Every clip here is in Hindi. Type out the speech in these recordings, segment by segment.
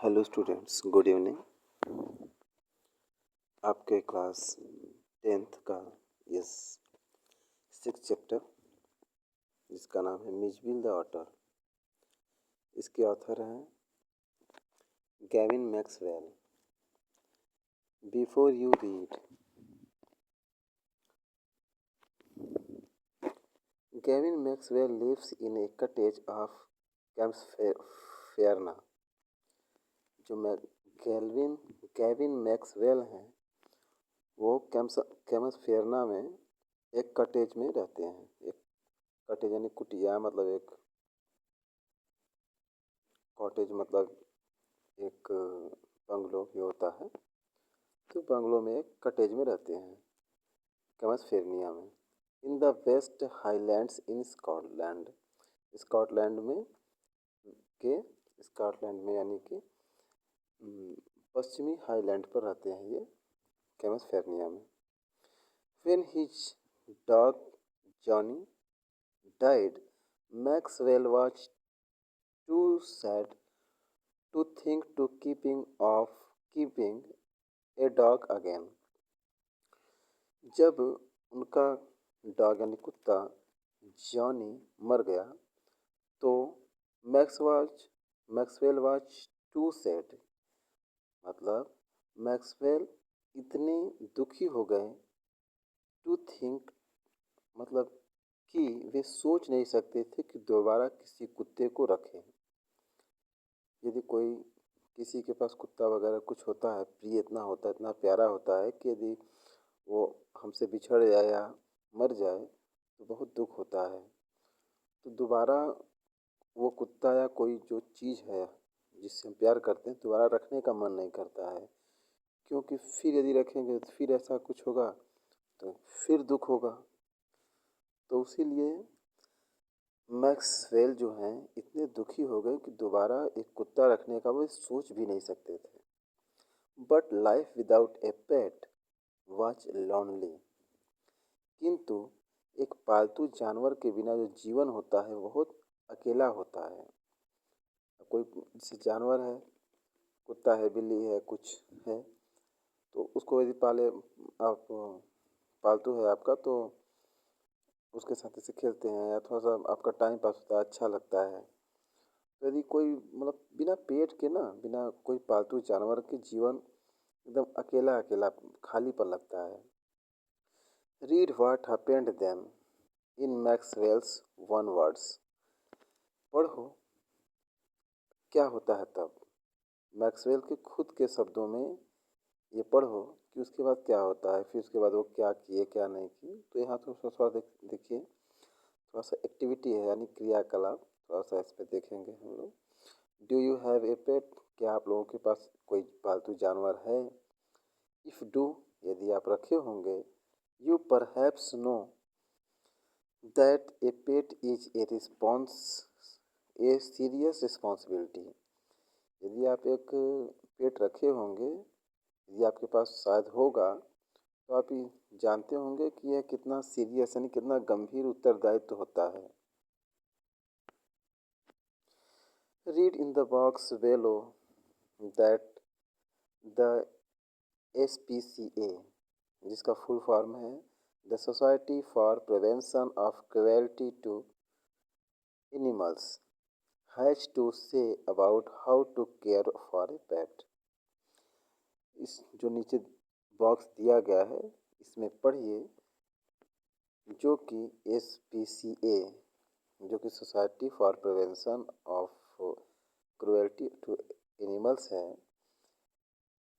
Hello students, good evening. आपके क्लास 10th का इस 6th चैप्टर जिसका नाम है मिचबिल द ऑटर, इसके ऑथर हैं Gavin Maxwell. Before you read, Gavin Maxwell lives in a cottage of Camusfearna. जो गैविन मैक्सवेल हैं वो कैम्प्सफेयरना में एक कटेज में रहते हैं। एक कटेज यानी कुटिया, मतलब एक कॉटेज मतलब एक बंगलो भी होता है। तो बंगलो में एक कटेज में रहते हैं कैम्प्सफेयरनिया में, in the West Highlands in Scotland. Scotland में के स्कॉटलैंड में यानी कि पश्चिमी हाईलैंड पर रहते हैं ये कैम्प्सफेयरनिया में। When his dog Johnny died, Maxwell was too sad to think to keeping a dog again. जब उनका डॉग यानी कुत्ता जॉनी मर गया तो मैक्सवेल वाज टू सैड, मतलब मैक्सवेल इतने दुखी हो गए, टू थिंक मतलब कि वे सोच नहीं सकते थे कि दोबारा किसी कुत्ते को रखें। यदि कोई किसी के पास कुत्ता वगैरह कुछ होता है, प्रिय इतना होता है, इतना प्यारा होता है कि यदि वो हमसे बिछड़ जाए या मर जाए तो बहुत दुख होता है। तो दोबारा वो कुत्ता या कोई जो चीज़ है जिससे हम प्यार करते हैं दोबारा रखने का मन नहीं करता है, क्योंकि फिर यदि रखेंगे तो फिर ऐसा कुछ होगा तो फिर दुख होगा। तो इसीलिए मैक्सवेल जो हैं इतने दुखी हो गए कि दोबारा एक कुत्ता रखने का वो सोच भी नहीं सकते थे। But life without A pet was lonely. किंतु एक पालतू जानवर के बिना जो जीवन होता है बहुत अकेला होता है। कोई जैसे जानवर है, कुत्ता है, बिल्ली है, कुछ है, तो उसको यदि आप पालतू है आपका, तो उसके साथ ऐसे खेलते हैं या थोड़ा सा आपका टाइम पास होता है, अच्छा लगता है। तो यदि कोई मतलब बिना पेट के ना, बिना कोई पालतू जानवर के जीवन एकदम अकेला अकेला खालीपन लगता है। Read what happened then in Maxwell's own words. पढ़ो क्या होता है तब, मैक्सवेल के खुद के शब्दों में ये पढ़ो कि उसके बाद क्या होता है, फिर उसके बाद वो क्या किए क्या नहीं किए। तो यहाँ थोड़ा सा देखिए, थोड़ा सा एक्टिविटी है यानी क्रियाकलाप, थोड़ा सा इस पर देखेंगे हम लोग। डू यू हैव ए पेट? क्या आप लोगों के पास कोई पालतू जानवर है? इफ़ डू, यदि आप रखे होंगे। You perhaps know that A pet is a serious responsibility. यदि आप एक पेट रखे होंगे, यदि आपके पास शायद होगा, तो आप ये जानते होंगे कि यह कितना सीरियस यानी कितना गंभीर उत्तरदायित्व होता है। Read in the box below that the SPCA, जिसका फुल फॉर्म है the society for prevention of cruelty to animals, has to say about how to care for a pet. इस जो नीचे बॉक्स दिया गया है इसमें पढ़िए, जो कि SPCA जो कि society for prevention of cruelty to animals है,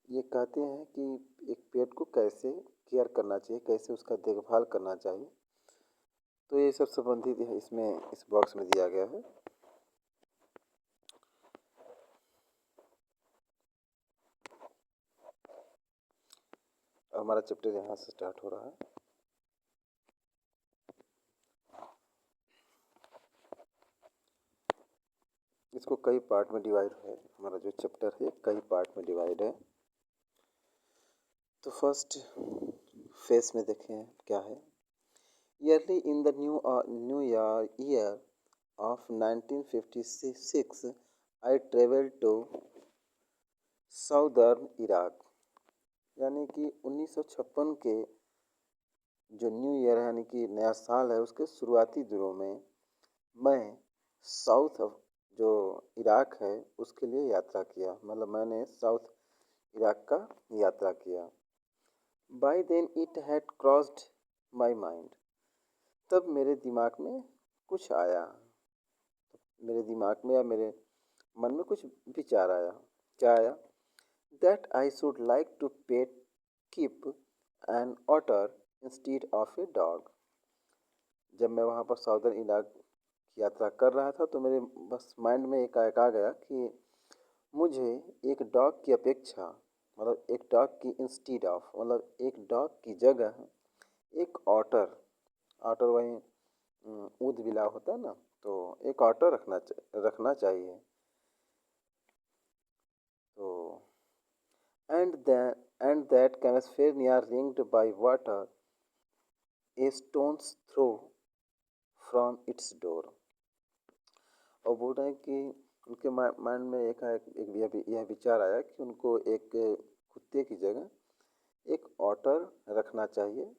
ये कहते हैं कि एक पेट को कैसे केयर करना चाहिए, कैसे उसका देखभाल करना चाहिए। तो ये सब संबंधित है इसमें इस बॉक्स में दिया गया है। हमारा चैप्टर यहाँ से स्टार्ट हो रहा है। इसको कई पार्ट में डिवाइड है, हमारा जो चैप्टर है कई पार्ट में डिवाइड है। तो फर्स्ट फेस में देखें क्या है। Yearly in the new year of 1956, I traveled to southern Iraq, यानी कि 1956 के जो न्यू ईयर है यानी कि नया साल है उसके शुरुआती दिनों में मैं साउथ जो इराक है उसके लिए यात्रा किया, मतलब मैंने साउथ इराक का यात्रा किया। By then it had crossed my mind, तब मेरे दिमाग में कुछ आया, मेरे दिमाग में या मेरे मन में कुछ विचार आया। क्या आया? That I should like to pet keep an otter instead of a dog. जब मैं वहाँ पर साउदर्न इलाक की यात्रा कर रहा था तो मेरे बस माइंड में एक आ गया कि मुझे एक डॉग की अपेक्षा, मतलब एक डॉग की इंस्टीड ऑफ, मतलब एक डॉग की जगह एक ऑटर, ऑटर वही ऊद बिलाव होता है ना, तो एक ऑटर रखना चाहिए। तो and that California ringed by water a stone's throw from its door. और बोल रहे हैं कि उनके माइंड में यह विचार आया कि उनको एक कुत्ते की जगह एक ऑटर रखना चाहिए।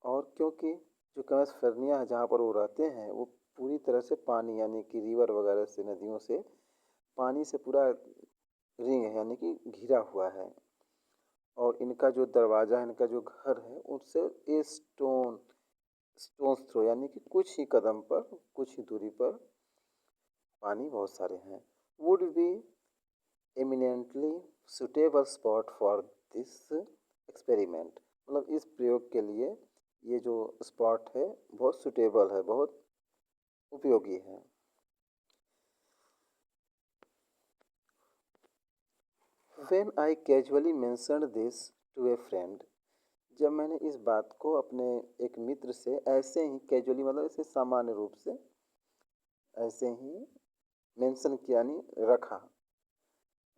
और क्योंकि जो कैलिफोर्निया है जहाँ पर वो रहते हैं वो पूरी तरह से पानी यानी कि रिवर वगैरह से, नदियों से पानी से पूरा रिंग है यानी कि घिरा हुआ है। और इनका जो दरवाज़ा है, इनका जो घर है उससे ये स्टोन्स थ्रो यानी कि कुछ ही कदम पर, कुछ ही दूरी पर पानी बहुत सारे हैं। Would be eminently suitable spot for this experiment, मतलब इस प्रयोग के लिए ये जो स्पॉट है बहुत सुटेबल है, बहुत उपयोगी है। When I casually mentioned this to a friend, जब मैंने इस बात को अपने एक मित्र से ऐसे ही कैजुअली, मतलब इसे सामान्य रूप से ऐसे ही मेंशन किया, नहीं रखा,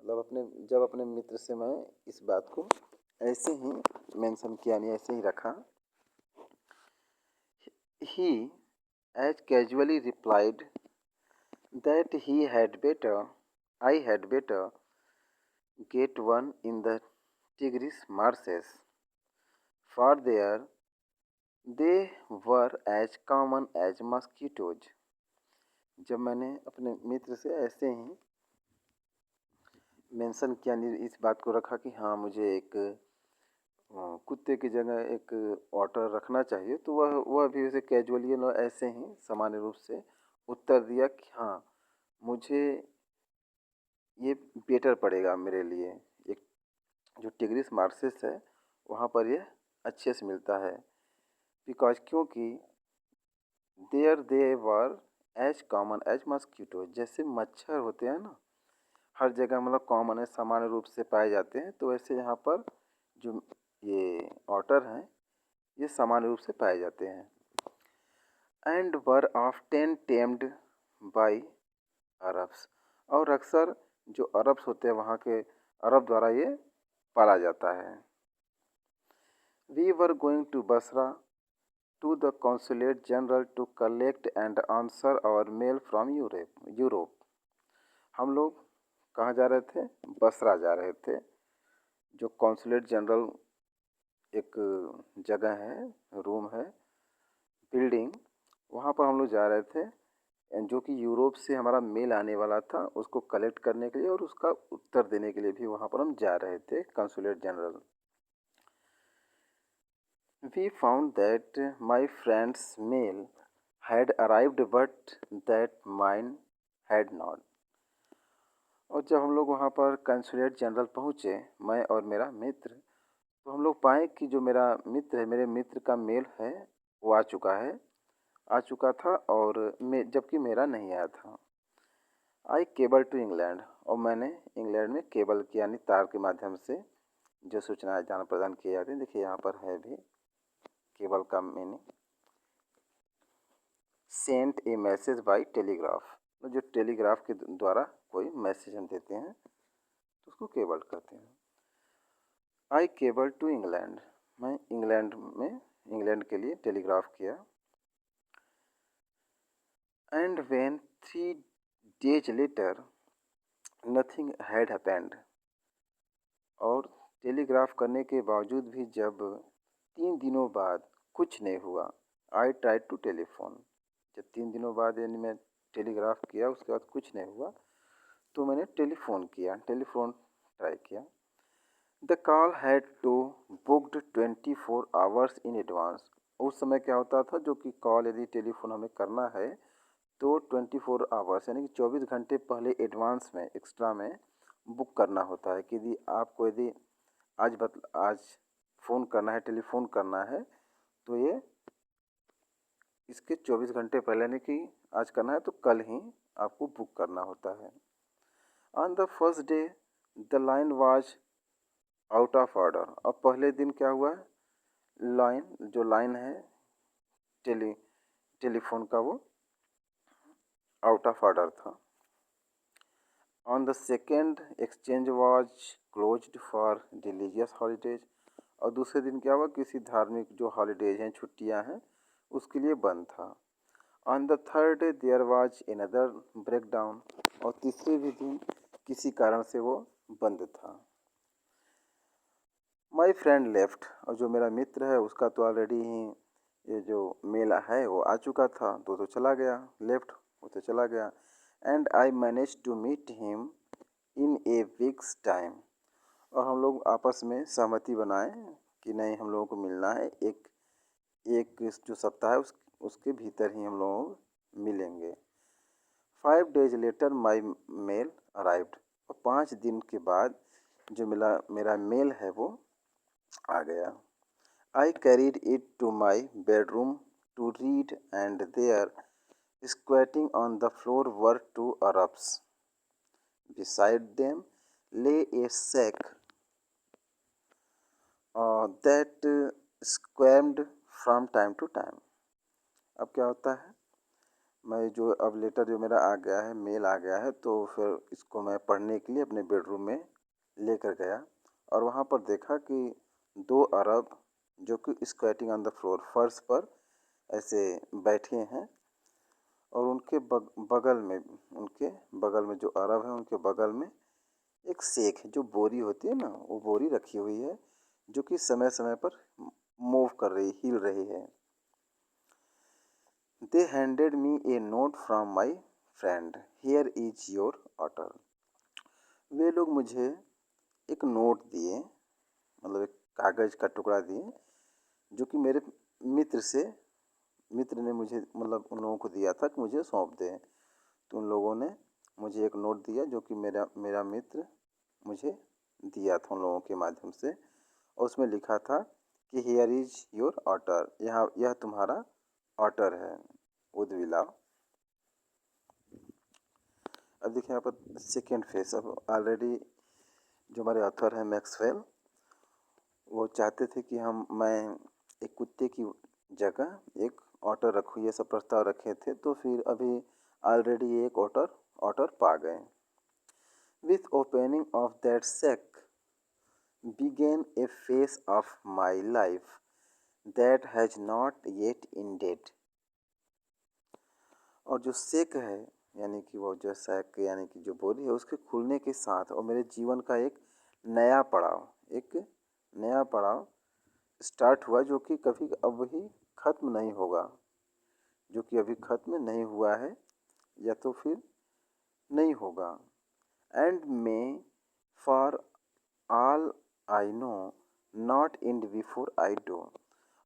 मतलब जब अपने मित्र से मैं इस बात को ऐसे ही मेंशन किया, नहीं ऐसे ही रखा, he as casually replied that I had better get one in the Tigris marshes, for there they were as common as mosquitoes। जब मैंने अपने मित्र से ऐसे ही मेंशन किया, इस बात को रखा कि हाँ मुझे एक कुत्ते की जगह एक ऑटर रखना चाहिए, तो वह भी उसे कैजुअली ऐसे ही सामान्य रूप से उत्तर दिया कि हाँ मुझे ये बेटर पड़ेगा मेरे लिए, एक जो टिग्रिस मार्सेस है वहाँ पर ये अच्छे से मिलता है। बिकॉज क्योंकि there they were as common as mosquito, जैसे मच्छर होते हैं ना हर जगह, मतलब कॉमन है, सामान्य रूप से पाए जाते हैं, तो वैसे यहाँ पर जो ये ऑटर हैं ये सामान्य रूप से पाए जाते हैं। And were often tamed by Arabs, और अक्सर जो अरब्स होते हैं वहाँ के अरब द्वारा ये पाला जाता है। We were going to Basra to the consulate general to collect and answer our mail from Europe. हम लोग कहाँ जा रहे थे? बसरा जा रहे थे, जो कॉन्सुलेट जनरल एक जगह है, रूम है, बिल्डिंग, वहाँ पर हम लोग जा रहे थे, जो कि यूरोप से हमारा मेल आने वाला था उसको कलेक्ट करने के लिए और उसका उत्तर देने के लिए भी वहाँ पर हम जा रहे थे, consulate general. We found that my friend's mail had arrived but that mine had not। और जब हम लोग वहाँ पर कंसुलेट जनरल पहुँचे, मैं और मेरा मित्र, तो हम लोग पाए कि जो मेरा मित्र है, मेरे मित्र का मेल है वो आ चुका था और जबकि मेरा नहीं आया था। आई केबल टू इंग्लैंड, और मैंने इंग्लैंड में केबल की यानी तार के माध्यम से जो सूचनाएं आदान प्रदान की जाती हैं, देखिए यहाँ पर है भी केबल का meaning, sent a message bye telegraph, जो टेलीग्राफ के द्वारा कोई मैसेज हम देते हैं तो उसको केबल कहते हैं। आई केबल टू इंग्लैंड, मैं इंग्लैंड के लिए टेलीग्राफ किया। And when 3 days later nothing had happened, और टेलीग्राफ करने के बावजूद भी जब 3 दिनों बाद कुछ नहीं हुआ, आई ट्राई टू टेलीफोन। जब 3 दिनों बाद यानी मैं टेलीग्राफ किया, उसके बाद कुछ नहीं हुआ, तो मैंने टेलीफोन ट्राई किया। The call had to booked 24 hours in advance. उस समय क्या होता था, जो कि कॉल यदि टेलीफोन हमें करना है तो 24 आवर्स यानी कि 24 घंटे पहले एडवांस में, एक्स्ट्रा में बुक करना होता है कि यदि आपको यदि आज फ़ोन करना है, टेलीफोन करना है, तो ये इसके 24 घंटे पहले यानी कि आज करना है तो कल ही आपको बुक करना होता है। On the first day the line was out of order. अब पहले दिन क्या हुआ, लाइन है टेली टेलीफोन का, वो आउट ऑफ ऑर्डर था। On the second exchange was closed for religious holidays. और दूसरे दिन क्या हुआ, किसी धार्मिक जो हॉलीडेज हैं, छुट्टियां हैं, उसके लिए बंद था। On the third day there was another break down. और तीसरे भी दिन किसी कारण से वो बंद था। My friend left. और जो मेरा मित्र है उसका तो ऑलरेडी ही ये जो मेल है वो आ चुका था, तो चला गया, लेफ्ट, वो तो चला गया। And I manage to meet him in a week's time. और हम लोग आपस में सहमति बनाए कि नहीं, हम लोगों को मिलना है, एक एक जो सप्ताह है उसके भीतर ही हम लोग मिलेंगे। 5 days later my mail arrived. और 5 दिन के बाद जो मेरा मेल है वो आ गया। I carried it to my bedroom to read and there squatting on the floor were 2 Arabs. Beside them lay a sack that squirmed from time to time. अब क्या होता है, मैं जो अब लेटर जो मेरा आ गया है, मेल आ गया है, तो फिर इसको मैं पढ़ने के लिए अपने बेडरूम में लेकर गया। और वहाँ पर देखा कि 2 अरब जो कि स्क्वेटिंग ऑन द फ्लोर, फर्श पर ऐसे बैठे हैं, और उनके बगल में जो अरब हैं उनके बगल में एक सेख है, जो बोरी होती है ना, वो बोरी रखी हुई है, जो कि समय समय पर मूव कर रही, हिल रही है। They handed me a note from my friend, here is your order. वे लोग मुझे एक नोट दिए, मतलब एक कागज़ का टुकड़ा दिए, जो कि मेरे मित्र ने मुझे, मतलब उन लोगों को दिया था कि मुझे सौंप दें। तो उन लोगों ने मुझे एक नोट दिया, जो कि मेरा मित्र मुझे दिया था उन लोगों के माध्यम से। और उसमें लिखा था कि हियर इज योर ऑर्डर, यह तुम्हारा ऑर्डर है, उद विलाव। अब देखिए यहाँ पर सेकेंड फेज। अब ऑलरेडी जो हमारे ऑथर हैं मैक्सवेल, वो चाहते थे कि मैं एक कुत्ते की जगह एक ऑटर रखूँ, ये सब प्रस्ताव रखे थे, तो फिर अभी ऑलरेडी एक ऑटर पा गए। With opening of that sack began a phase of my life that has not yet ended। और जो सेक है, यानी कि वो जो सैक यानी कि जो बोरी है, उसके खुलने के साथ और मेरे जीवन का एक नया पड़ाव स्टार्ट हुआ, जो कि कभी अभी ख़त्म नहीं होगा, जो कि अभी ख़त्म नहीं हुआ है या तो फिर नहीं होगा। And may for all I know not and before I do.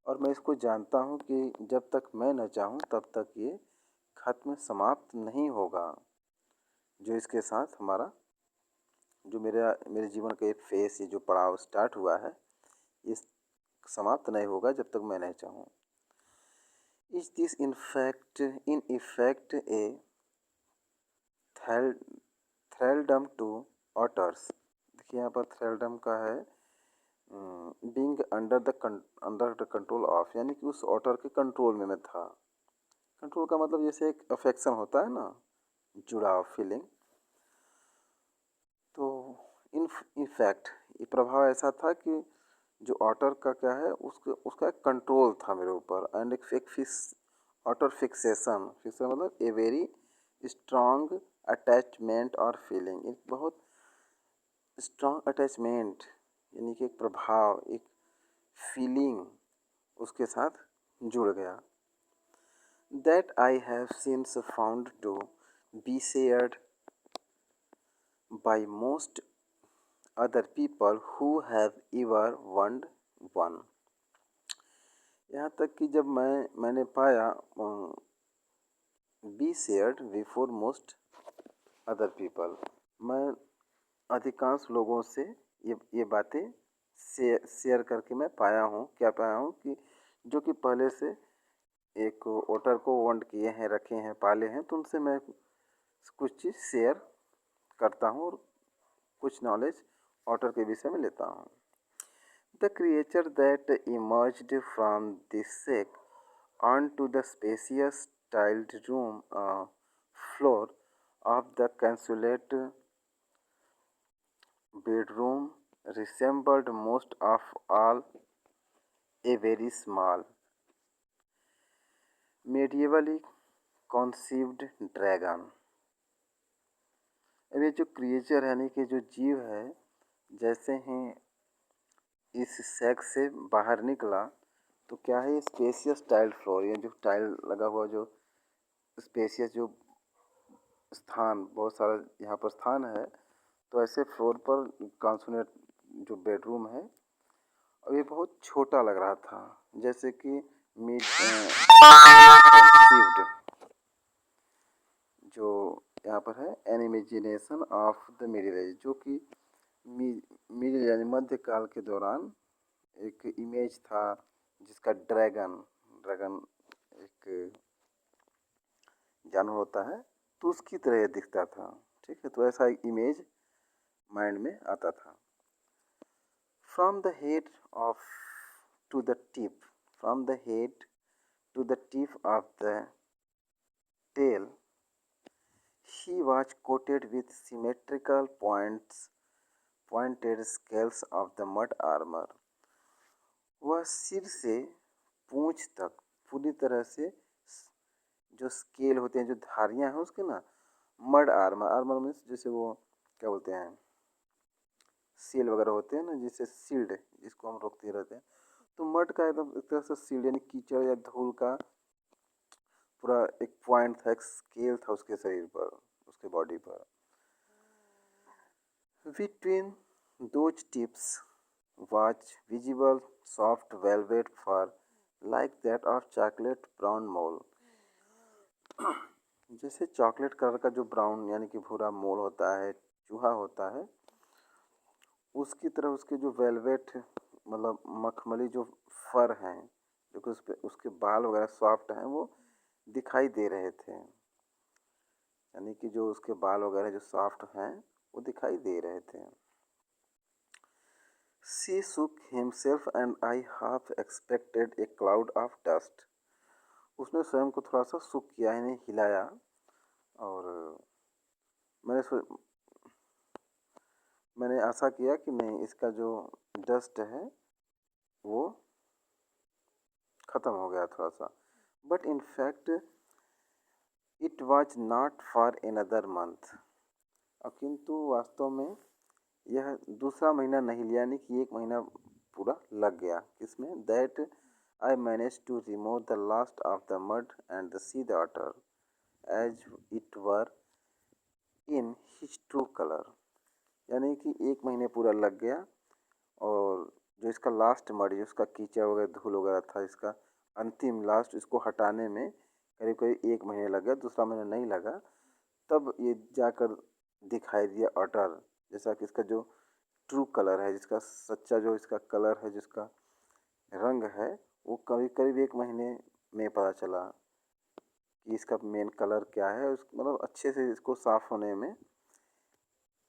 और मैं इसको जानता हूँ कि जब तक मैं न चाहूँ तब तक ये समाप्त नहीं होगा। जो इसके साथ हमारा जो मेरे जीवन का एक फेस, ये जो पड़ाव स्टार्ट हुआ है, ये समाप्त नहीं होगा जब तक मैं नहीं चाहूँ। Is this in effect a thraldom to otters. देखिए यहाँ पर थ्रेलडम का है being under the control of, यानी कि उस ऑटर के कंट्रोल में मैं था। कंट्रोल का मतलब जैसे एक अफेक्शन होता है ना, जुड़ाव, फीलिंग। तो इन इफेक्ट ये प्रभाव ऐसा था कि जो ऑटर का क्या है, उसका एक कंट्रोल था मेरे ऊपर। एंड एक ऑटर फिक्सेशन मतलब ए वेरी स्ट्रॉन्ग अटैचमेंट और फीलिंग, एक बहुत स्ट्रॉन्ग अटैचमेंट यानी कि एक प्रभाव, एक फीलिंग उसके साथ जुड़ गया। That I have since found to be shared by most other people who have ever owned one. यहाँ तक कि जब मैंने पाया be shared before most other people, मैं अधिकांश लोगों से ये बातें शेयर करके मैं पाया हूँ, क्या पाया हूँ कि जो कि पहले से एक ओटर को वंड किए हैं, रखे हैं, पाले हैं, तो उनसे मैं कुछ चीज़ शेयर करता हूँ और कुछ नॉलेज ऑटर के विषय में लेता हूँ। The creature that emerged from this sack onto the spacious tiled room floor of the consulate bedroom resembled most of all a very small, medievally conceived dragon। अब ये जो क्रिएचर यानी कि जो जीव है, जैसे ही इस सेक्स से बाहर निकला तो क्या है, स्पेसियस टाइल फ्लोर, ये जो टाइल लगा हुआ, जो स्पेसियस जो स्थान, बहुत सारा यहाँ पर स्थान है, तो ऐसे फ्लोर पर कॉन्सोनेट जो बेडरूम है, और ये बहुत छोटा लग रहा था, जैसे कि मिड कंसीव्ड, जो यहाँ पर है N imagination of the middle age, जो कि मिडिल यानी मध्यकाल के दौरान एक इमेज था जिसका ड्रैगन एक जानवर होता है, तो उसकी तरह दिखता था। ठीक है, तो ऐसा एक इमेज माइंड में आता था। From the head of to the tip from the head to the tip of the tail he was coated with symmetrical pointed scales of the mud armour. वह सिर से पूंछ तक पूरी तरह से जो स्केल होते हैं, जो धारियां हैं उसके ना, मड आर्मर मीन्स जैसे वो क्या बोलते हैं, सील वगैरह होते हैं ना, जिससे सील्ड, जिसको हम रोकते रहते हैं, तो मड का एकदम एक तरह से सील्ड यानी कीचड़ या धूल का पूरा एक पॉइंट था, एक स्केल था उसके शरीर पर, उसके बॉडी पर। Between those tips was visible soft velvet fur like that of chocolate brown mole। जैसे चॉकलेट कलर का जो ब्राउन यानी कि भूरा मोल होता है, चूहा होता है, उसकी तरह उसके जो वेलवेट मतलब मखमली जो फर हैं, जो कि उस पे उसके बाल वगैरह सॉफ्ट हैं, वो दिखाई दे रहे थे। यानी कि जो उसके बाल वगैरह जो सॉफ्ट हैं वो दिखाई दे रहे थे। She shook himself and I half expected a cloud of dust। उसने स्वयं को थोड़ा सा सुख किया, यानी हिलाया, और मैंने आशा किया कि नहीं, इसका जो डस्ट है वो ख़त्म हो गया थोड़ा सा। But in fact it was not for another month. और किंतु वास्तव में यह दूसरा महीना नहीं लिया, यानी कि 1 महीना पूरा लग गया। किसमें? That I manage to remove the last of the mud and the see the otter as it were in his true colour. यानी कि 1 महीने पूरा लग गया, और जो इसका लास्ट मड, जो इसका कीचड़ वगैरह धूल वगैरह था, इसका अंतिम लास्ट इसको हटाने में करीब करीब 1 महीने लग गया, दूसरा महीना नहीं लगा। तब ये जाकर दिखाई दिया ऑटर, जैसा कि इसका जो ट्रू कलर है, जिसका सच्चा जो इसका कलर है, जिसका रंग है, वो करीब करीब 1 महीने में पता चला कि इसका मेन कलर क्या है। उस मतलब अच्छे से इसको साफ़ होने में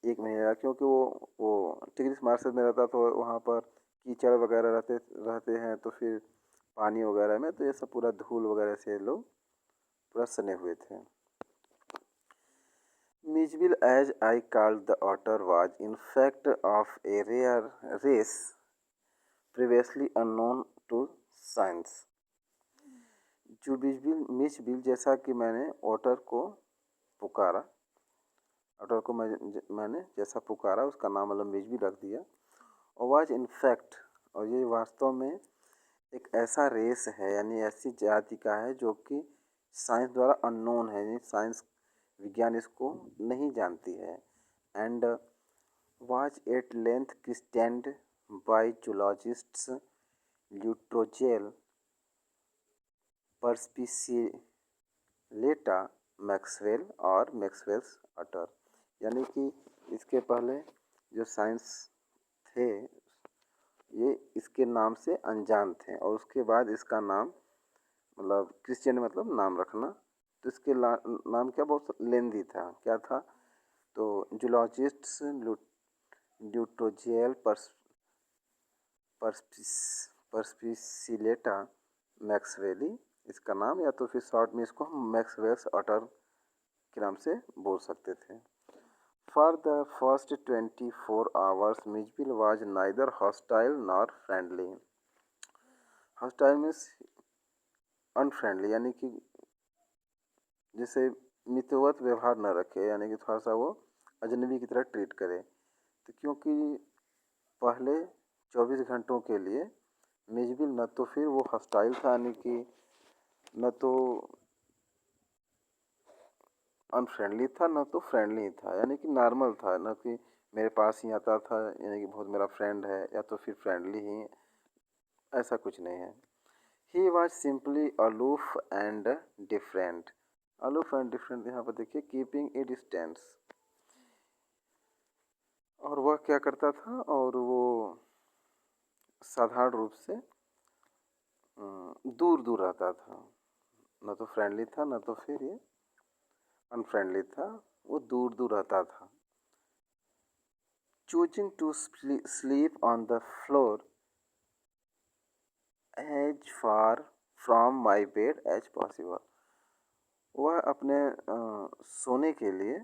1 महीने लगा, क्योंकि वो टिग्रिस मार्शल में रहता, तो वहाँ पर कीचड़ वगैरह रहते हैं, तो फिर पानी वगैरह में तो ये सब पूरा धूल वगैरह से लोग पूरा सने हुए थे। Mijbil, as I called the otter, was in fact of a rare race previously unknown to science। जो मिचबिल जैसा कि मैंने ओटर को पुकारा, ओटर को मैंने जैसा पुकारा, उसका नाम मतलब मिचबिल रख दिया, वाज इन फैक्ट, और ये वास्तव में एक ऐसा रेस है यानी ऐसी जाति का है जो कि साइंस द्वारा अननोन है, यानी साइंस विज्ञान इसको नहीं जानती है। And was at length christened by zoologists Lutrogale perspicillata Maxwell और मैक्सवेल्स अटर, यानी कि इसके पहले जो साइंस थे ये इसके नाम से अनजान थे, और उसके बाद इसका नाम मतलब क्रिश्चियन मतलब नाम रखना, तो इसके नाम क्या बहुत लेंदी था, क्या था, तो जूलॉजिस्ट्स ल्यूट्रोजेल परस्पिसिलेटा मैक्सवेली इसका नाम, या तो फिर शॉर्ट में इसको हम मैक्सवेल्स अटर के नाम से बोल सकते थे। For the first 24 hours Mijbil was neither hostile nor friendly. Hostile means unfriendly, यानी कि जैसे मित्रवत व्यवहार न रखे, यानी कि थोड़ा सा वो अजनबी की तरह ट्रीट करे। तो क्योंकि पहले 24 घंटों के लिए मिजबिल न तो फिर वो हॉस्टाइल था, यानी कि न तो अनफ्रेंडली था न तो फ्रेंडली था, यानी कि नॉर्मल था, न कि मेरे पास ही आता था यानी कि बहुत मेरा फ्रेंड है, या तो फिर फ्रेंडली ही, ऐसा कुछ नहीं है। He was simply aloof and different. Aloof and different यहाँ पर देखिए कीपिंग ए डिस्टेंस, और वह क्या करता था, और वो साधारण रूप से दूर दूर रहता था, न तो फ्रेंडली था न तो फिर ये अनफ्रेंडली था, वो दूर दूर रहता था। Choosing to sleep on the floor as far from my bed as possible. वह अपने सोने के लिए,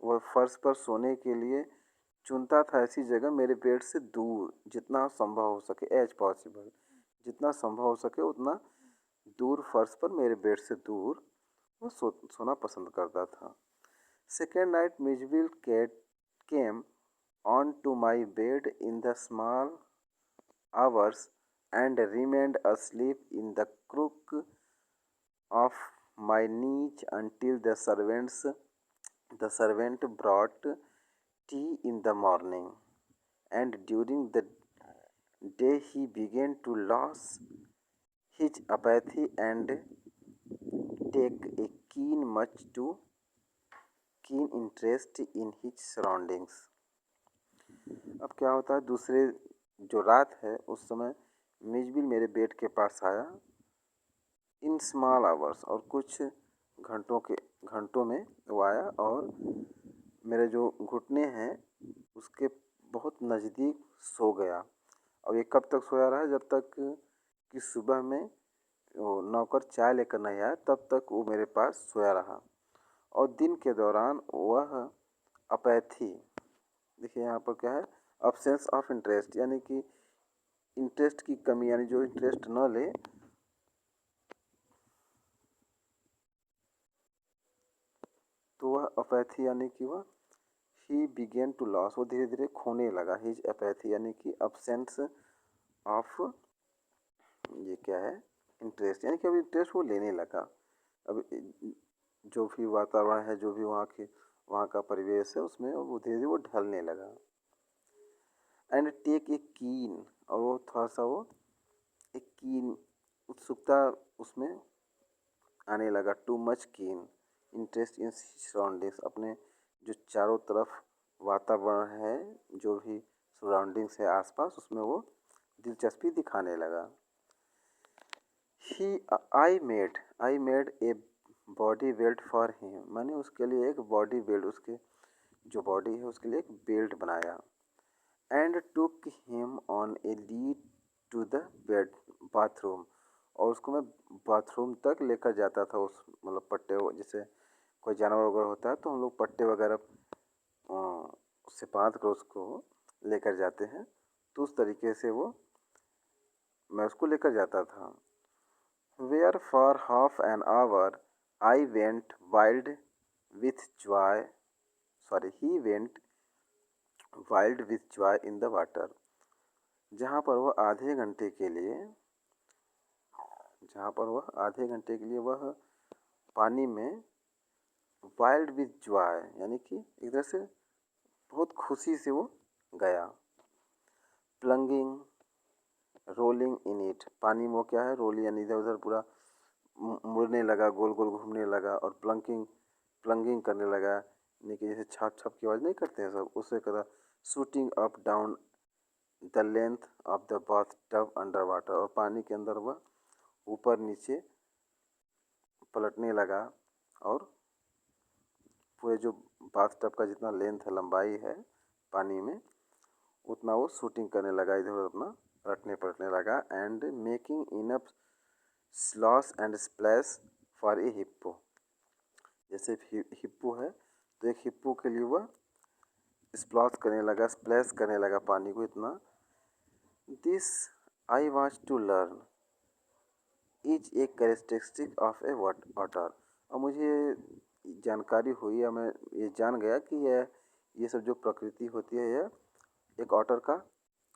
वह फर्श पर सोने के लिए चुनता था ऐसी जगह मेरे बेड से दूर, जितना संभव हो सके, एज पॉसिबल, जितना संभव हो सके उतना दूर फर्श पर मेरे बेड से दूर वो सोना पसंद करता था। Second night Mijbil cat came on to my bed in the small hours and remained asleep in the crook of my niche until the servant brought tea in the morning, and during the day he began to lose his apathy and take a keen interest in his surroundings। अब क्या होता है, दूसरे जो रात है उस समय मिजबिल मेरे बेड के पास आया इन स्मॉल आवर्स, और कुछ घंटों में वो आया और मेरे जो घुटने हैं उसके बहुत नज़दीक सो गया। और ये कब तक सोया रहा, जब तक कि सुबह में वो नौकर चाय लेकर नहीं आया तब तक वो मेरे पास सोया रहा। और दिन के दौरान वह अपैथी, देखिए यहाँ पर क्या है, अब्सेंस ऑफ इंटरेस्ट, यानी कि इंटरेस्ट की कमी, यानी जो इंटरेस्ट न ले, तो वह अपैथी यानी कि वह ही बिगेन टू लॉस, वो धीरे धीरे खोने लगा। हिज अपैथी यानी कि अब्सेंस ऑफ, ये क्या है, इंटरेस्ट, यानी कि अब इंटरेस्ट वो लेने लगा। अब जो भी वातावरण है, जो भी वहाँ का परिवेश है, उसमें वो धीरे धीरे वो ढलने लगा। एंड टेक ए कीन, और वो थोड़ा सा वो एक कीन उत्सुकता उसमें आने लगा, too much keen interest in surroundings, अपने जो चारों तरफ वातावरण है, जो भी सराउंडिंग्स है आसपास, उसमें वो दिलचस्पी दिखाने लगा। He I made a body belt for him, मैंने उसके लिए एक बॉडी बेल्ट, उसके जो बॉडी है उसके लिए एक बेल्ट बनाया। And took him on a lead to the bed bathroom, और उसको मैं बाथरूम तक लेकर जाता था, उस मतलब पट्टे, जैसे कोई जानवर वगैरह होता है तो हम लोग पट्टे वगैरह उससे बांध कर उसको लेकर जाते हैं, तो उस तरीके से वो मैं उसको लेकर जाता था। Where for half an hour I went wild with joy, sorry he went wild with joy in the water, जहाँ पर वह आधे घंटे के लिए जहाँ पर वह आधे घंटे के लिए वह पानी में वाइल्ड विथ जॉय यानी कि एक तरह से बहुत खुशी से वो गया। प्लंगिंग रोलिंग इन इट, पानी में वो क्या है, रोल यानी इधर उधर पूरा मुड़ने लगा, गोल गोल घूमने लगा, और प्लंकिंग प्लंगिंग करने लगा, यानी कि जैसे छाप छाप की आवाज़ नहीं करते हैं सब, उससे करा shooting up down the length of the bath tub under water, और पानी के अंदर वह ऊपर नीचे पलटने लगा, और पूरे जो बाथ टब का जितना लेंथ है, लंबाई है पानी में, उतना वो शूटिंग करने लगा, इधर उधर अपना रटने पलटने लगा। And making enough slosh and splash for a hippo, जैसे हिप्पो है तो एक हिप्पो के लिए वह स्प्लॉश करने लगा, स्प्लैश करने लगा पानी को इतना। This I want to learn is a characteristic of a water, और मुझे जानकारी हुई या मैं ये जान गया कि ये सब जो प्रकृति होती है यह एक ऑटर का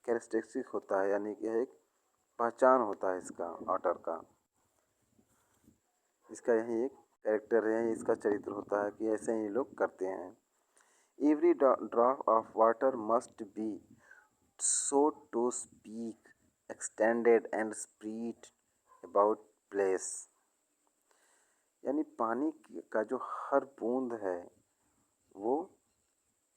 कैरेक्टरिस्टिक होता है, यानी कि यह एक पहचान होता है इसका, ऑटर का, इसका यही एक कैरेक्टर है, यही इसका चरित्र होता है कि ऐसे ही लोग करते हैं। Every drop of water must B so to speak extended and spread about place, यानी पानी का जो हर बूंद है वो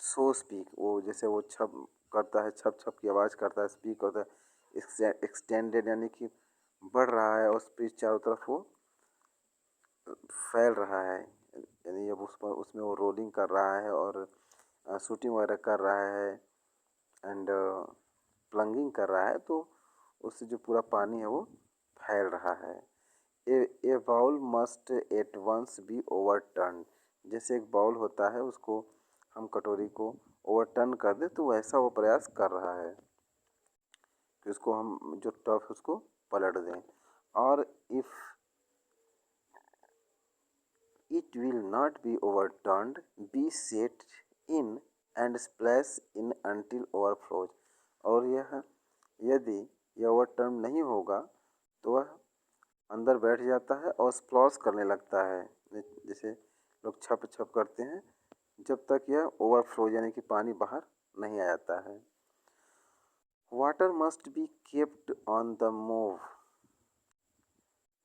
सो स्पीक, वो जैसे वो छप करता है, छप छप की आवाज़ करता है, स्पीक होता है, एक्सटेंडेड यानी कि बढ़ रहा है, और स्पीच चारों तरफ वो फैल रहा है, यानी अब उस पर उसमें वो रोलिंग कर रहा है और शूटिंग वगैरह कर रहा है, एंड प्लंगिंग कर रहा है, तो उससे जो पूरा पानी है वो फैल रहा है। A bowl must at once be overturn, जैसे एक बाउल होता है उसको हम कटोरी को ओवरटर्न कर दे, तो वैसा वो प्रयास कर रहा है कि उसको हम जो टब है उसको पलट दें। और if it will not be overturned be set in and splash in until overflows, और यह यदि यह ओवरटर्न नहीं होगा तो वह अंदर बैठ जाता है और स्प्लॉश करने लगता है, जैसे लोग छप छप करते हैं, जब तक यह ओवरफ्लो यानी कि पानी बाहर नहीं आ जाता है। Water must be kept on the move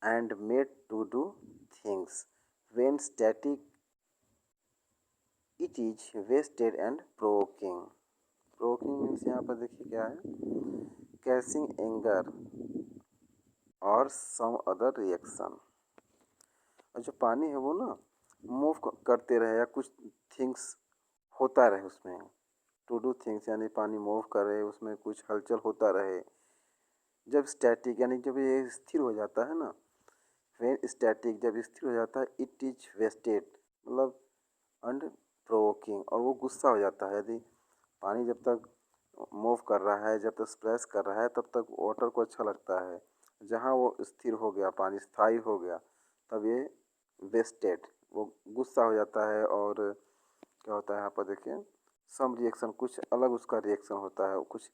and made to do things when static it is wasted and provoking. Provoking means यहाँ पर देखिए क्या है, कैसिंग एंगर और सम अदर रिएक्शन, और जो पानी है वो ना मूव करते रहे या कुछ थिंग्स होता रहे उसमें, टू डू थिंग्स यानी पानी मूव करे, उसमें कुछ हलचल होता रहे। जब स्टैटिक यानी जब ये स्थिर हो जाता है ना, वेन स्टैटिक जब स्थिर हो जाता है, इट इज वेस्टेड मतलब अंड प्रोवोकिंग, और वो गुस्सा हो जाता है। यदि पानी जब तक मूव कर रहा है, जब तक स्प्लैश कर रहा है, तब तक वाटर को अच्छा लगता है। जहाँ वो स्थिर हो गया, पानी स्थायी हो गया, तब ये वेस्टेड, वो गुस्सा हो जाता है, और क्या होता है यहाँ पर देखिए, सम रिएक्शन, कुछ अलग उसका रिएक्शन होता है, कुछ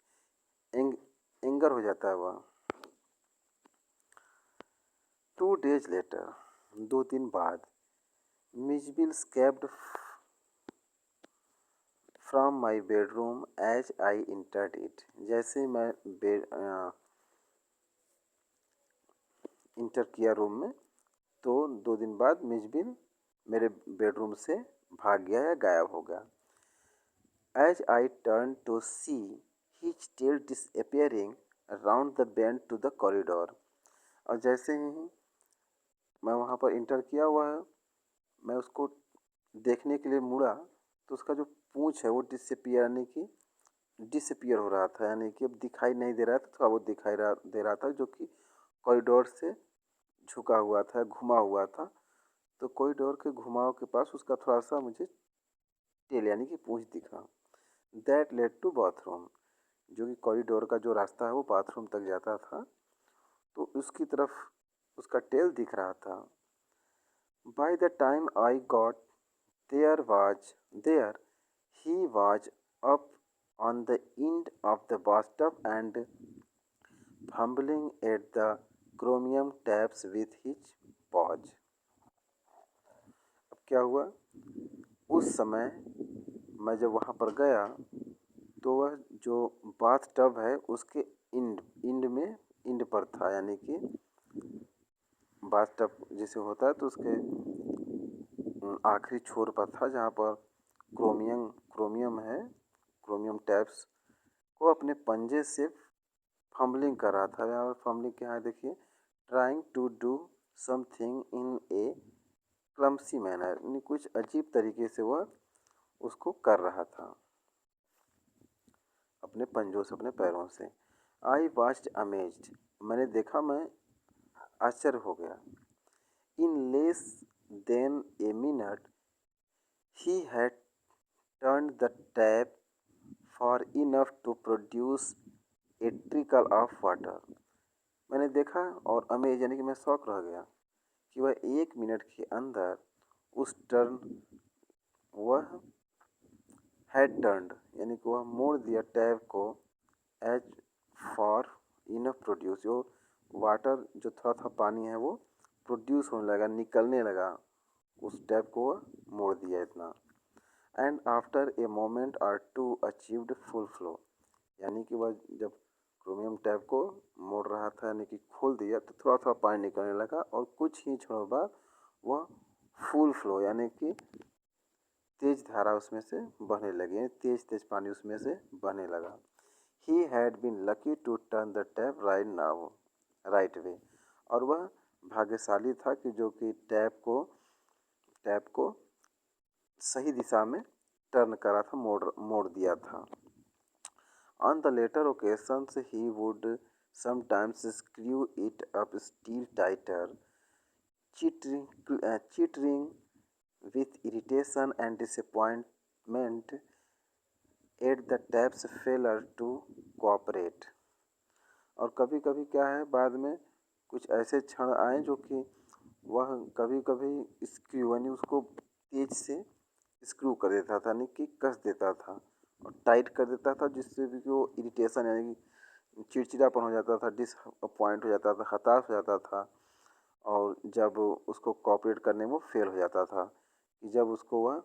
एंगर हो जाता है वह। 2 days लेटर, 2 दिन बाद, Mijbil escaped from my bedroom as I entered it, जैसे मैं बेड इंटर किया रूम में, तो 2 दिन बाद मिजबिल मेरे बेडरूम से भाग गया या गायब हो गया। As I turn to see his tail disappearing around the bend to the corridor, और जैसे ही मैं वहाँ पर इंटर किया हुआ है, मैं उसको देखने के लिए मुड़ा, तो उसका जो पूँछ है वो डिसअपियर यानी कि डिसअपियर हो रहा था, यानी कि अब दिखाई नहीं दे रहा था, थोड़ा बहुत दिखाई दे रहा था, जो कि कॉरिडोर से झुका हुआ था, घुमा हुआ था। तो कॉरिडोर के घुमाव के पास उसका थोड़ा सा मुझे टेल यानी कि पूँछ दिखा। दैट लेड टू बाथरूम, जो कि कॉरिडोर का जो रास्ता है वो बाथरूम तक जाता था, तो उसकी तरफ उसका टेल दिख रहा था। By the time I got there he was up on the end of the bathtub and fumbling at the chromium taps with his paws. अब क्या हुआ, उस समय मैं जब वहाँ पर गया तो वह जो बाथ टब है उसके इंड इंड में इंड पर था, यानी कि बाथ टब जैसे होता है तो उसके आखिरी छोर पर था जहाँ पर क्रोमियम है, क्रोमियम टैप्स को अपने पंजे से फम्बलिंग कर रहा था। यहाँ पर फम्बलिंग क्या है देखिए, trying to do something in a clumsy manner, यानी कुछ अजीब तरीके से वह उसको कर रहा था अपने पंजों से, अपने पैरों से। आई वाच्ड अमेज्ड, मैंने देखा, मैं आश्चर्य हो गया। In less than a minute he had turned the tap far enough to produce a trickle of water. मैंने देखा और अमेज यानी कि मैं शौक रह गया कि वह 1 मिनट के अंदर उस टर्न वह हैड टर्न्ड यानी कि वह मोड़ दिया टैप को एज फॉर इनफ प्रोड्यूस, जो वाटर जो थोड़ा था पानी है वो प्रोड्यूस होने लगा, निकलने लगा, उस टैप को वह मोड़ दिया इतना। And after a moment are to achieved full flow, यानी कि वह जब क्रोमियम टैप को मोड़ रहा था यानी कि खोल दिया तो थोड़ा थोड़ा पानी निकलने लगा और कुछ ही क्षणों बाद वह फुल फ्लो यानी कि तेज धारा उसमें से बहने लगी, तेज तेज पानी उसमें से बहने लगा। He had been lucky to turn the tap right now right way, और वह भाग्यशाली था कि जो कि टैप को सही दिशा में टर्न करा था, मोड़ दिया था। On the later occasions, he would sometimes screw it up still tighter, chittering with irritation and disappointment at the tap's failure to cooperate. और कभी कभी क्या है, बाद में कुछ ऐसे क्षण आए जो कि वह कभी कभी स्क्रू यानी उसको तेज से स्क्रू कर देता था, यानी कि कस देता था और टाइट कर देता था, जिससे भी वो इरिटेशन यानी कि चिड़चिड़ापन हो जाता था, डिसअपॉइंट हो जाता था, हताश हो जाता था। और जब उसको कॉपरेट करने में वो फेल हो जाता था कि जब उसको वह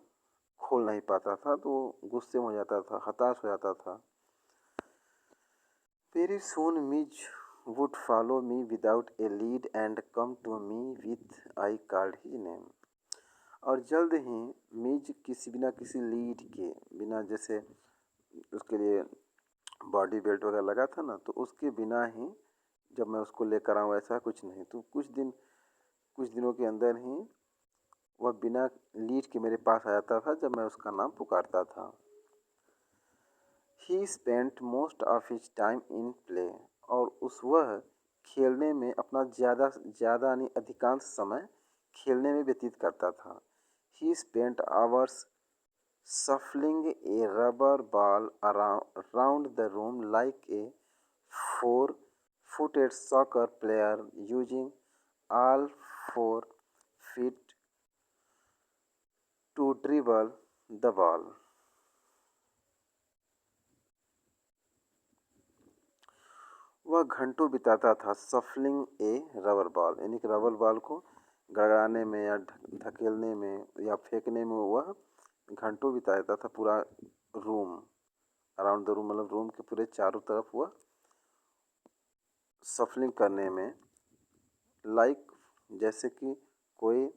खोल नहीं पाता था तो गुस्से में हो जाता था, हताश हो जाता था। Very soon Mij would follow me without a lead and come to me with I called his name, और जल्द ही मिज बिना किसी लीड के, बिना जैसे उसके लिए बॉडी बेल्ट वगैरह लगा था ना, तो उसके बिना ही जब मैं उसको लेकर आऊँ, ऐसा कुछ नहीं, तो कुछ दिनों के अंदर ही वह बिना लीड के मेरे पास आ जाता था जब मैं उसका नाम पुकारता था। ही spent most of his time in play, और वह खेलने में अपना ज़्यादा यानी अधिकांश समय खेलने में व्यतीत करता था। ही spent hours shuffling a rubber ball around the room like a four-footed soccer player using all 4 feet to dribble the ball. वह घंटों बिताता था सफलिंग ए रबर बॉल, यानी कि रबर बॉल को गड़ाने में या धकेलने में या फेंकने में वह घंटों बिताता था। पूरा रूम, अराउंड द रूम मतलब रूम के पूरे चारों तरफ वह सफलिंग करने में, लाइक जैसे कि कोई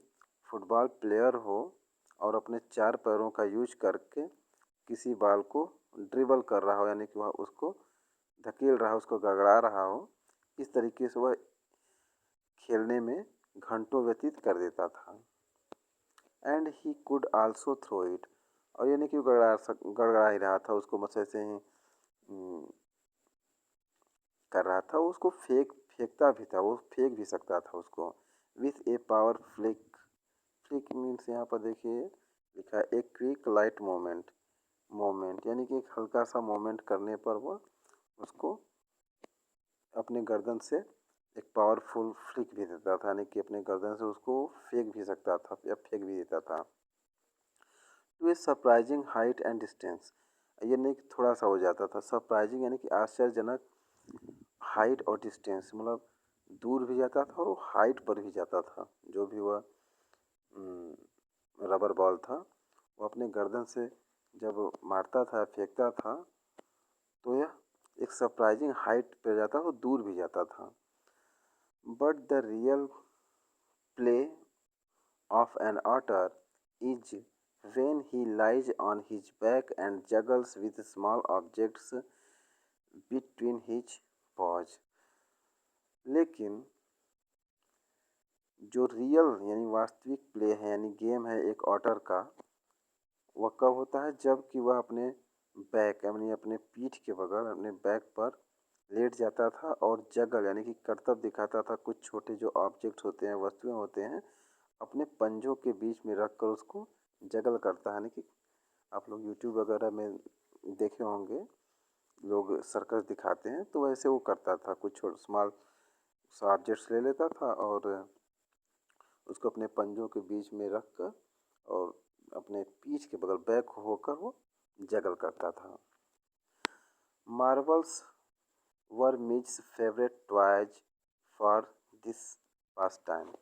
फुटबॉल प्लेयर हो और अपने 4 पैरों का यूज करके किसी बॉल को ड्रिबल कर रहा हो, यानी कि वह उसको धकेल रहा हो, उसको गड़गड़ा रहा हो, इस तरीके से वह खेलने में घंटों व्यतीत कर देता था। And he could also throw it, और यानी कि गड़गड़ा ही रहा था, उसको बस ऐसे ही कर रहा था, उसको फेंकता भी था, वो फेंक भी सकता था उसको। With A power flick, flick means यहाँ पर देखिए लिखा है ए क्विक लाइट मोमेंट यानी कि एक हल्का सा मोमेंट करने पर वह उसको अपने गर्दन से एक पावरफुल फ्लिक भी देता था, यानी कि अपने गर्दन से उसको फेंक भी सकता था या फेंक भी देता था। To a surprising height and distance, ये नहीं कि थोड़ा सा हो जाता था। सरप्राइजिंग यानी कि आश्चर्यजनक हाइट और डिस्टेंस, मतलब दूर भी जाता था और वो हाइट पर भी जाता था। जो भी वह रबर बॉल था वो अपने गर्दन से जब मारता था फेंकता था तो यह एक सरप्राइजिंग हाइट पे जाता और दूर भी जाता था। But the real play of an otter is when he lies on his back and juggles with small objects between his paws। लेकिन जो रियल यानी वास्तविक प्ले है यानी गेम है एक ऑटर का, वह कब होता है जब कि वह अपने बैक यानी अपने पीठ के बगल अपने बैक पर लेट जाता था और जगल यानी कि करतब दिखाता था। कुछ छोटे जो ऑब्जेक्ट्स होते हैं वस्तुएं होते हैं अपने पंजों के बीच में रख कर उसको जगल करता है। यानी कि आप लोग यूट्यूब वगैरह में देखे होंगे लोग सर्कस दिखाते हैं तो वैसे वो करता था। कुछ स्मॉल ऑब्जेक्ट्स ले लेता था और उसको अपने पंजों के बीच में रख कर और अपने पीठ के बगल बैक होकर वो जगल करता था। Marbles were meets favourite toys for this pass time.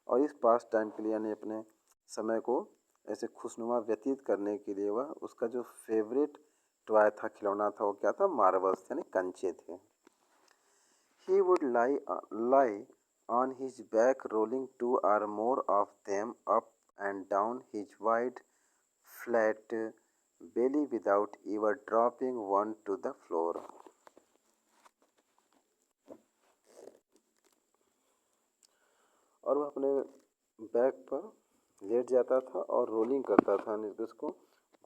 और इस पास टाइम के लिए यानी अपने समय को ऐसे खुशनुमा व्यतीत करने के लिए वह उसका जो फेवरेट टॉय था खिलौना था वो क्या था, मार्बल्स यानी कंचे थे। He would lie on his back rolling two or more of them up and down his wide flat belly without ever dropping one to the floor। और वह अपने बैक पर लेट जाता था और रोलिंग करता था यानी कि उसको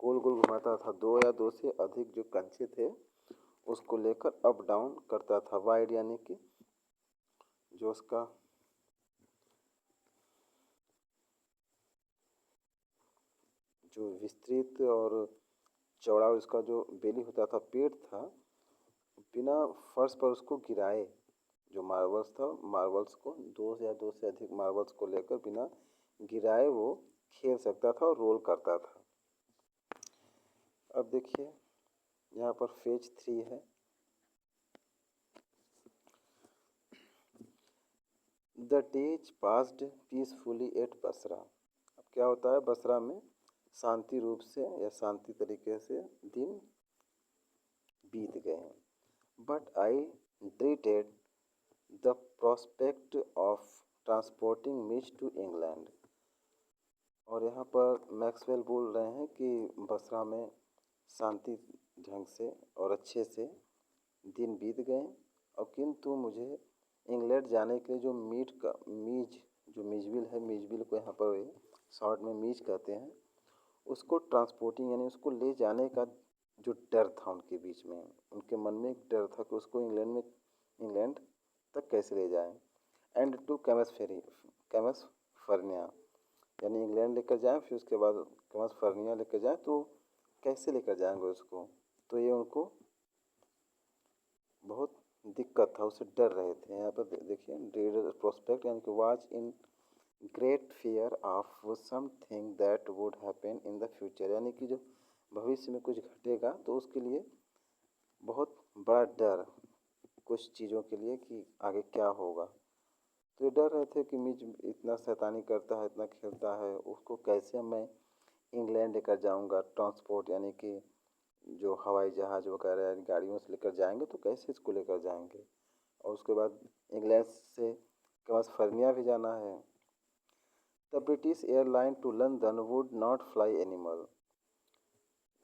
गोल गोल घुमाता था। दो या दो से अधिक जो कंचे थे उसको लेकर अप डाउन करता था। वाइड यानी कि जो उसका जो विस्तृत और चौड़ा उसका जो बेली होता था पेट था, बिना फर्श पर उसको गिराए जो मार्बल्स था मार्बल्स को दो या दो से अधिक मार्बल्स को लेकर बिना गिराए वो खेल सकता था और रोल करता था। अब देखिए यहाँ पर फेज 3 है। The days passed peacefully at Basra. अब क्या होता है, बसरा में शांति रूप से या शांति तरीके से दिन बीत गए। But I dreaded the prospect of transporting Mij to England. और यहाँ पर मैक्सवेल बोल रहे हैं कि बसरा में शांति ढंग से और अच्छे से दिन बीत गए और किंतु मुझे इंग्लैंड जाने के लिए जो मीजविल है, मीजविल को यहाँ पर शॉर्ट में मीज कहते हैं, उसको ट्रांसपोर्टिंग यानी उसको ले जाने का जो डर था उनके बीच में, उनके मन में एक डर था कि उसको इंग्लैंड तक कैसे ले जाएं। एंड टू कैमसफर्निया यानी इंग्लैंड लेकर जाएं, फिर उसके बाद कैमसफर्निया लेकर जाएं, तो कैसे लेकर जाएंगे उसको, तो ये उनको बहुत दिक्कत था, उससे डर रहे थे। यहाँ पर देखिए ड्रीड प्रोस्पेक्ट यानी कि watch in great fear of something that would happen in the future, यानी कि जो भविष्य में कुछ घटेगा तो उसके लिए बहुत बड़ा डर कुछ चीज़ों के लिए कि आगे क्या होगा। तो ये डर रहे थे कि मिज इतना शैतानी करता है, इतना खेलता है, उसको कैसे मैं इंग्लैंड लेकर जाऊंगा। ट्रांसपोर्ट यानी कि जो हवाई जहाज़ वगैरह गाड़ियों से लेकर जाएंगे तो कैसे इसको लेकर जाएंगे। और उसके बाद इंग्लैंड से कैलिफोर्निया भी जाना है। The British airline to London would not fly animal.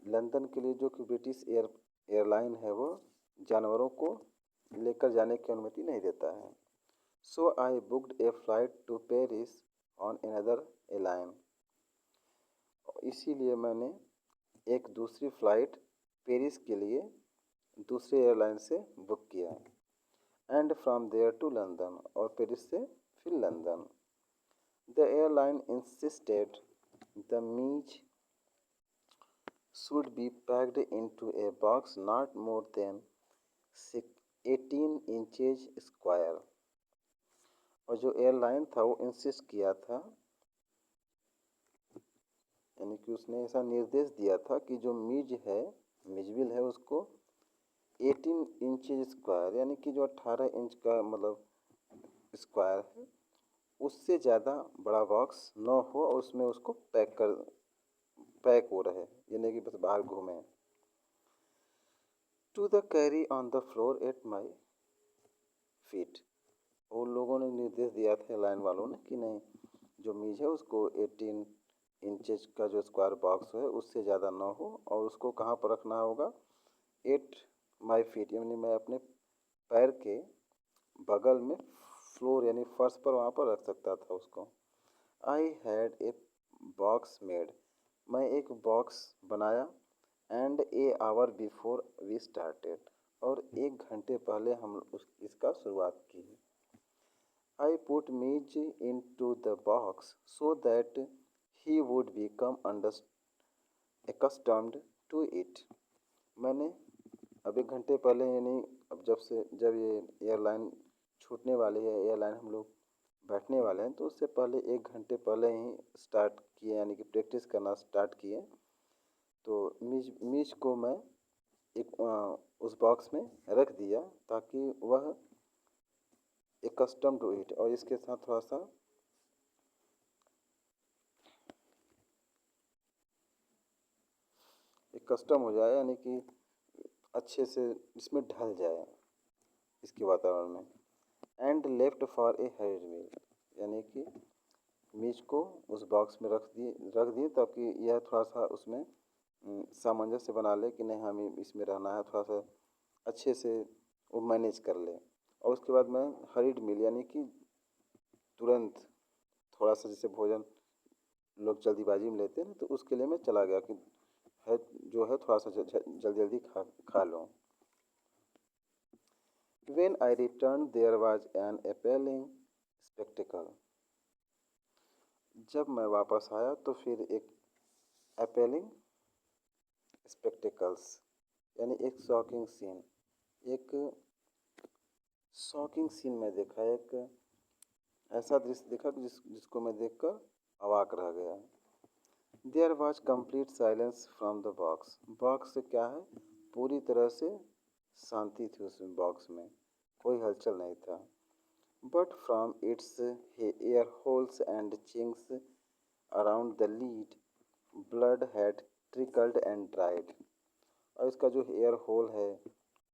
London के लिए जो कि ब्रिटिश एयरलाइन है वो जानवरों को लेकर जाने की अनुमति नहीं देता है। So I booked a flight to Paris on another airline. इसीलिए मैंने एक दूसरी फ़्लाइट पेरिस के लिए दूसरे एयरलाइन से बुक किया। And from there to London, और पेरिस से फिर London. The airline insisted the Mij should be packed into a box not more than 18 inches square। और जो एयरलाइन था वो इंसिस्ट किया था, यानी कि उसने ऐसा निर्देश दिया था कि जो मीज है मिजबिल है उसको 18 इंच स्क्वायर, यानी कि जो 18 इंच का मतलब स्क्वायर है, उससे ज़्यादा बड़ा बॉक्स न हो और उसमें उसको पैक हो रहे, यानी कि बस बाहर घूमे। To the carry on the floor at my feet. उन लोगों ने निर्देश दिया था लाइन वालों ने कि नहीं, जो मेज है उसको 18 इंचेज का जो स्क्वायर बॉक्स है उससे ज़्यादा ना हो और उसको कहाँ पर रखना होगा, 8 माई फीट, यानी मैं अपने पैर के बगल में फ्लोर यानी फर्श पर वहाँ पर रख सकता था उसको। I had a box made. मैं एक बॉक्स बनाया। And a hour before we started. और 1 घंटे पहले हम इसका शुरुआत की। I put Midge into the box so that he would become accustomed to it. मैंने अब 1 घंटे पहले, यानी अब जब ये एयरलाइन छूटने वाली है, एयरलाइन हम लोग बैठने वाले हैं, तो उससे पहले 1 घंटे पहले ही स्टार्ट किए, यानी कि प्रैक्टिस करना स्टार्ट किए। तो मीज को मैं उस बॉक्स में रख दिया ताकि वह एक कस्टम टू इट, और इसके साथ थोड़ा सा एक कस्टम हो जाए, यानी कि अच्छे से इसमें ढल जाए इसके वातावरण में। And left for a head meal, यानी कि मीज को उस बॉक्स में रख दिए ताकि यह थोड़ा सा उसमें सामंजस्य बना ले कि नहीं हमें इसमें रहना है, थोड़ा सा अच्छे से वो मैनेज कर ले। और उसके बाद मैं हरीड मील, यानी कि तुरंत थोड़ा सा जैसे भोजन लोग जल्दीबाजी में लेते हैं, तो उसके लिए मैं चला गया कि है जो है थोड़ा सा जल्दी जल्दी खा लो। When I returned there was an appalling spectacle. जब मैं वापस आया तो फिर एक appalling spectacles, यानी एक शॉकिंग सीन में देखा, एक ऐसा दृश्य देखा जिसको मैं देखकर अवाक रह गया। There was complete silence from the box. Box से क्या है, पूरी तरह से शांति थी उस बॉक्स में, कोई हलचल नहीं था। But from its air holes and chinks around the lid blood had trickled and dried. और इसका जो एयर होल है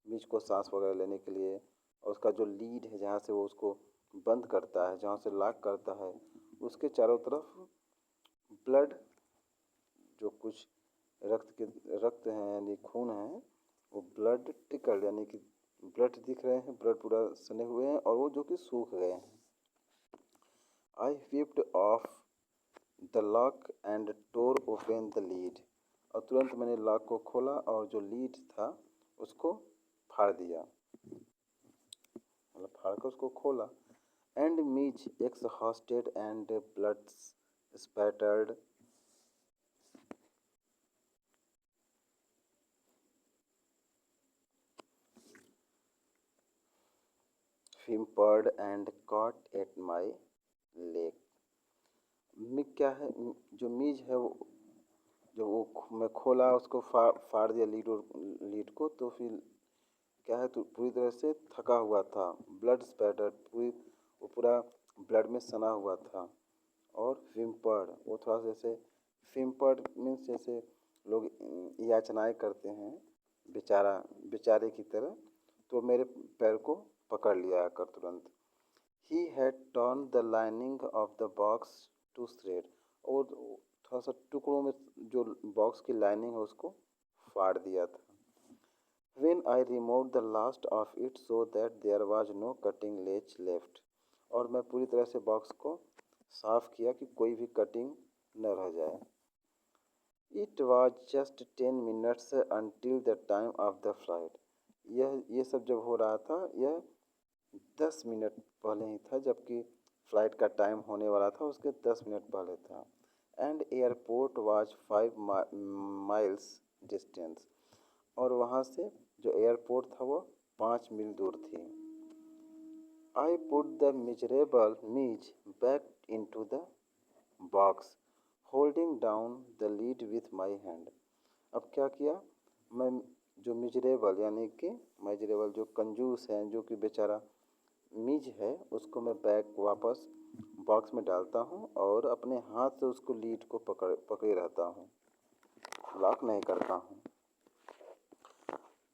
बीच को सांस वगैरह लेने के लिए, और उसका जो लीड है जहाँ से वो उसको बंद करता है, जहाँ से लॉक करता है, उसके चारों तरफ ब्लड, जो कुछ रक्त हैं यानी खून है, वो ब्लड टिकल, यानी कि ब्लड दिख रहे हैं, ब्लड पूरा सने हुए हैं और वो जो कि सूख गए हैं। I whipped off the lock and tore open the lid. और तुरंत मैंने लॉक को खोला और जो लीड था उसको फाड़ दिया, मतलब फाड़ कर उसको खोला। एंड मीज exhausted and blood spattered whimpered and caught at my leg। MiG क्या है, जो मीज है वो, जो वो मैं खोला उसको फाड़ दिया लीड को, तो फिर क्या है, तो पूरी तरह से थका हुआ था, ब्लड स्पैटर वो पूरा ब्लड में सना हुआ था। और विम्पर्ड, वो थोड़ा सा जैसे विम्पर्ड मीन्स जैसे लोग याचनाएँ करते हैं बेचारे की तरह, तो मेरे पैर को पकड़ लिया आकर तुरंत। He had turned the lining of the box to thread. और थोड़ा सा टुकड़ों में जो बॉक्स की लाइनिंग है उसको फाड़ दिया था। When I removed the last of it so that there was no cutting ledge left। और मैं पूरी तरह से बॉक्स को साफ किया कि कोई भी कटिंग न रह जाए। It was just 10 minutes until the time of the flight। ये सब जब हो रहा था, यह 10 मिनट पहले ही था, जबकि फ्लाइट का टाइम होने वाला था उसके 10 मिनट पहले था। And airport was 5 miles distance. और वहाँ से जो एयरपोर्ट था वो 5 मील दूर थी। आई पुट द मिजरेबल मीज back into the box holding down the lead with my hand. अब क्या किया, मैं जो मिजरेबल यानी कि मिजरेबल जो कंजूस है, जो कि बेचारा मिज है, उसको मैं बैग वापस बॉक्स में डालता हूँ और अपने हाथ से उसको लीड को पकड़े रहता हूँ, लॉक नहीं करता हूँ।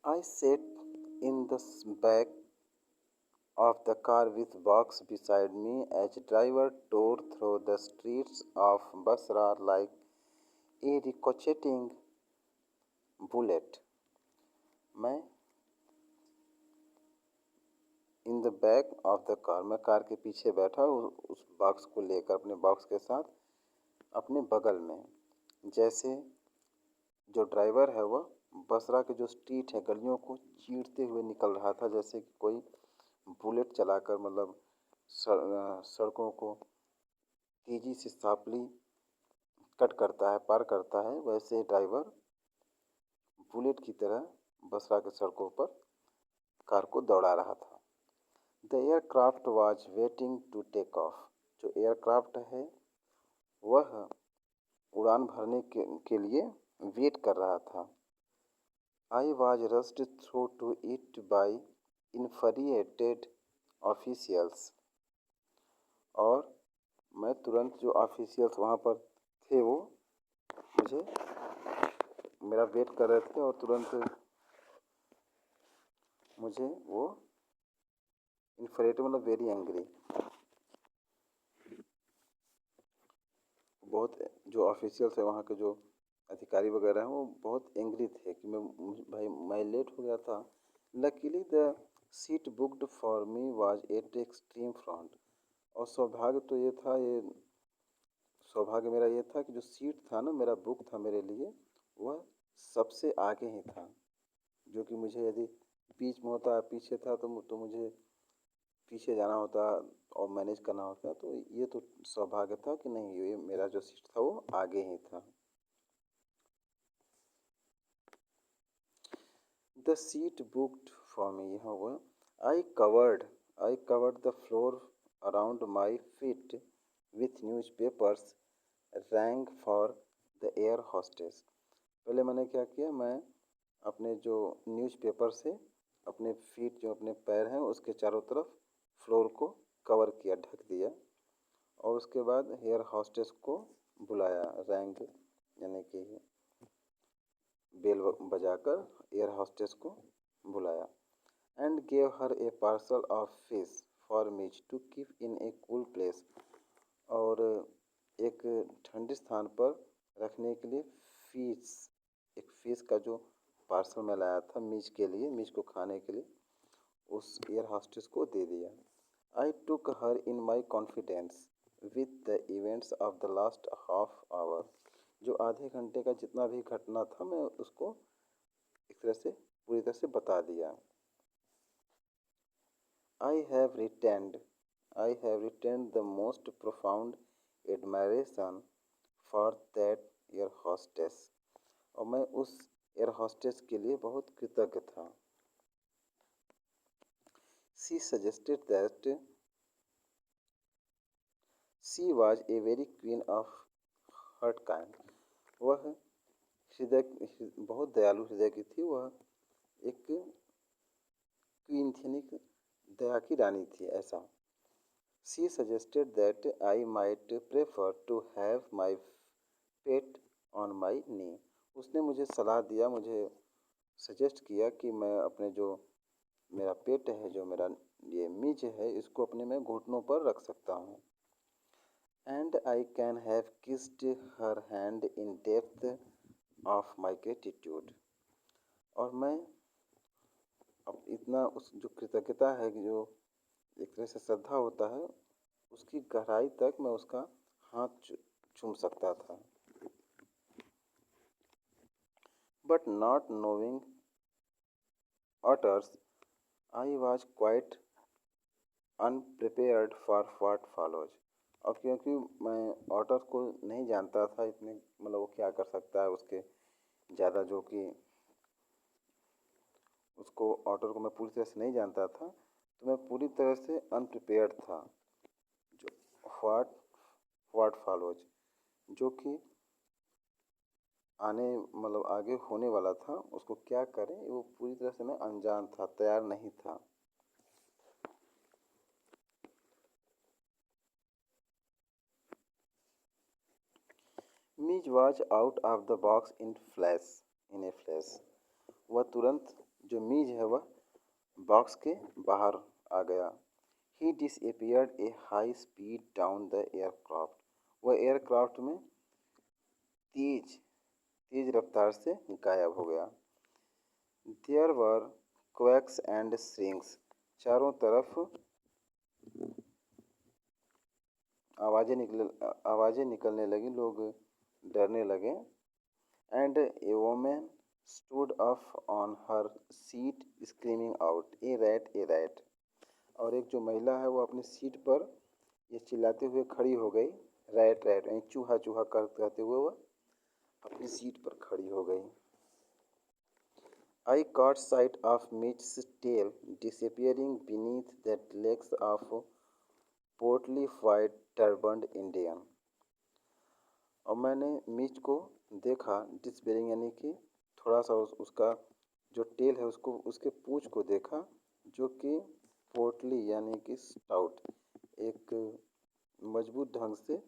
I sat in the back of the car with box beside me as driver tore through the streets of Basra like a ricocheting bullet. मैं इन the back of the car, मैं कार के पीछे बैठा उस बॉक्स को लेकर, अपने बॉक्स के साथ अपने बगल में, जैसे जो ड्राइवर है वह बसरा के जो स्ट्रीट है, गलियों को चीरते हुए निकल रहा था, जैसे कि कोई बुलेट चलाकर, मतलब सड़कों को तेजी से शार्पली कट करता है, पार करता है, वैसे ड्राइवर बुलेट की तरह बसरा के सड़कों पर कार को दौड़ा रहा था। The aircraft was waiting to take off. जो एयरक्राफ्ट है वह उड़ान भरने के लिए वेट कर रहा था। I was rushed through to it by infuriated officials. और मैं तुरंत, जो ऑफिशियल्स वहाँ पर थे वो मुझे मेरा वेट कर रहे थे, और तुरंत मुझे वो इन्फ्रेट मतलब वेरी एंग्री, बहुत, जो ऑफिशियल्स है वहाँ के, जो अधिकारी वगैरह हैं, वो बहुत एंग्री थे कि मैं लेट हो गया था। Luckily the seat booked for me was at extreme front. और सौभाग्य मेरा ये था कि जो सीट था ना, मेरा बुक था मेरे लिए, वह सबसे आगे ही था, जो कि मुझे यदि बीच में होता, पीछे था, तो मुझे पीछे जाना होता और मैनेज करना होता। तो ये तो सौभाग्य था कि नहीं, ये मेरा जो सीट था वो आगे ही था। The seat booked for me, यहाँ हुआ, I covered the floor around my feet with news papers, rank for the air hostess. पहले मैंने क्या किया, मैं अपने जो न्यूज़पेपर से अपने फीट, जो अपने पैर हैं, उसके चारों तरफ फ्लोर को कवर किया, ढक दिया, और उसके बाद हेयर हॉस्टेस को बुलाया, रैंक यानी कि बेल बजाकर एयर हॉस्टेस को बुलाया। And gave her a parcel of fish for Mij to keep in a cool place. और एक ठंडे स्थान पर रखने के लिए एक फिश का जो पार्सल मैं लाया था मीच के लिए, मीच को खाने के लिए, उस एयर हॉस्टेस को दे दिया। I took her in my confidence with the events of the last half hour. जो आधे घंटे का जितना भी घटना था, मैं उसको एक तरह से पूरी तरह से बता दिया। I have retained I have retained the most profound admiration for that air hostess. और मैं उस एयर हॉस्टेस के लिए बहुत कृतज्ञ था। She suggested that she was a very queen of heart kind. वह बहुत दयालु हृदय की थी। वह एक क्वीन थी, यानी कि दया की रानी थी, ऐसा। She suggested that I might prefer to have my pet on my knee. उसने मुझे सलाह दिया, मुझे सजेस्ट किया कि मैं अपने जो मेरा पेट है, जो मेरा ये मिज है, इसको अपने मैं घुटनों पर रख सकता हूँ। And I can have kissed her hand in depth of my gratitude. और मैं अब इतना, उस जो कृतज्ञता है, कि जो एक तरह से श्रद्धा होता है, उसकी गहराई तक मैं उसका हाथ चूम सकता था। But not knowing otters, I was quite अनप्रिपेयर्ड for what follows. और क्योंकि मैं ऑटर को नहीं जानता था इतने, मतलब वो क्या कर सकता है, उसके ज़्यादा, जो कि उसको ऑटर को मैं पूरी तरह से नहीं जानता था, तो मैं पूरी तरह से अनप्रिपेयर्ड था। जो व्हाट व्हाट फॉलोज, जो कि आने मतलब आगे होने वाला था उसको क्या करें वो पूरी तरह से मैं अनजान था, तैयार नहीं था। मीज was out of the box in A flash. वह तुरंत, जो मीज है वह बॉक्स के बाहर आ गया। He disappeared a high speed down the aircraft. वह एयरक्राफ्ट में तेज तेज रफ्तार से गायब हो गया। There were quacks and shrieks. चारों तरफ आवाज़ें निकलने लगी, लोग डरने लगे। And a women stood up on her seat screaming out a rat a rat. और एक जो महिला है वो अपनी सीट पर ये चिल्लाते हुए खड़ी हो गई, रैट रैट यानी चूहा चूहा कहते हुए वह अपनी सीट पर खड़ी हो गई। I caught sight of Mitch's tail disappearing beneath the legs of portly white turbaned Indian। और मैंने मिच को देखा, डिसबेरिंग यानी कि थोड़ा सा उसका जो टेल है उसको, उसके पूंछ को देखा, जो कि पोर्टली यानी कि स्टाउट, एक मजबूत ढंग से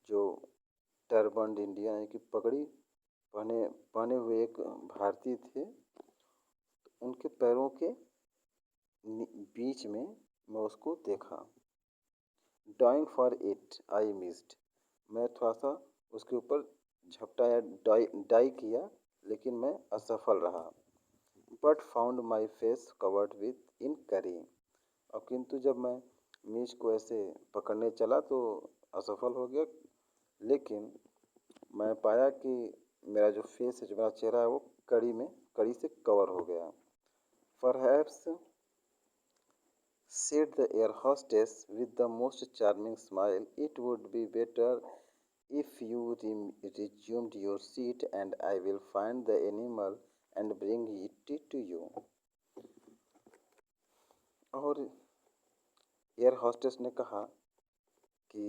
जो टर्बन्ड इंडियन यानी कि पगड़ी पहने पहने हुए एक भारतीय थे। उनके पैरों के बीच में मैं उसको देखा। Dying for it I missed. मैं थोड़ा सा उसके ऊपर झपटा या डाई किया, लेकिन मैं असफल रहा। But found my face covered with इन करी। और किंतु जब मैं मीच को ऐसे पकड़ने चला तो असफल हो गया, लेकिन मैं पाया कि मेरा जो फेस है, जो मेरा चेहरा है, वो कड़ी से कवर हो गया। Perhaps, said the air hostess with the most charming smile, it would be better if you resumed your seat and I will find the animal and bring it to you। और एयर हॉस्टेस ने कहा कि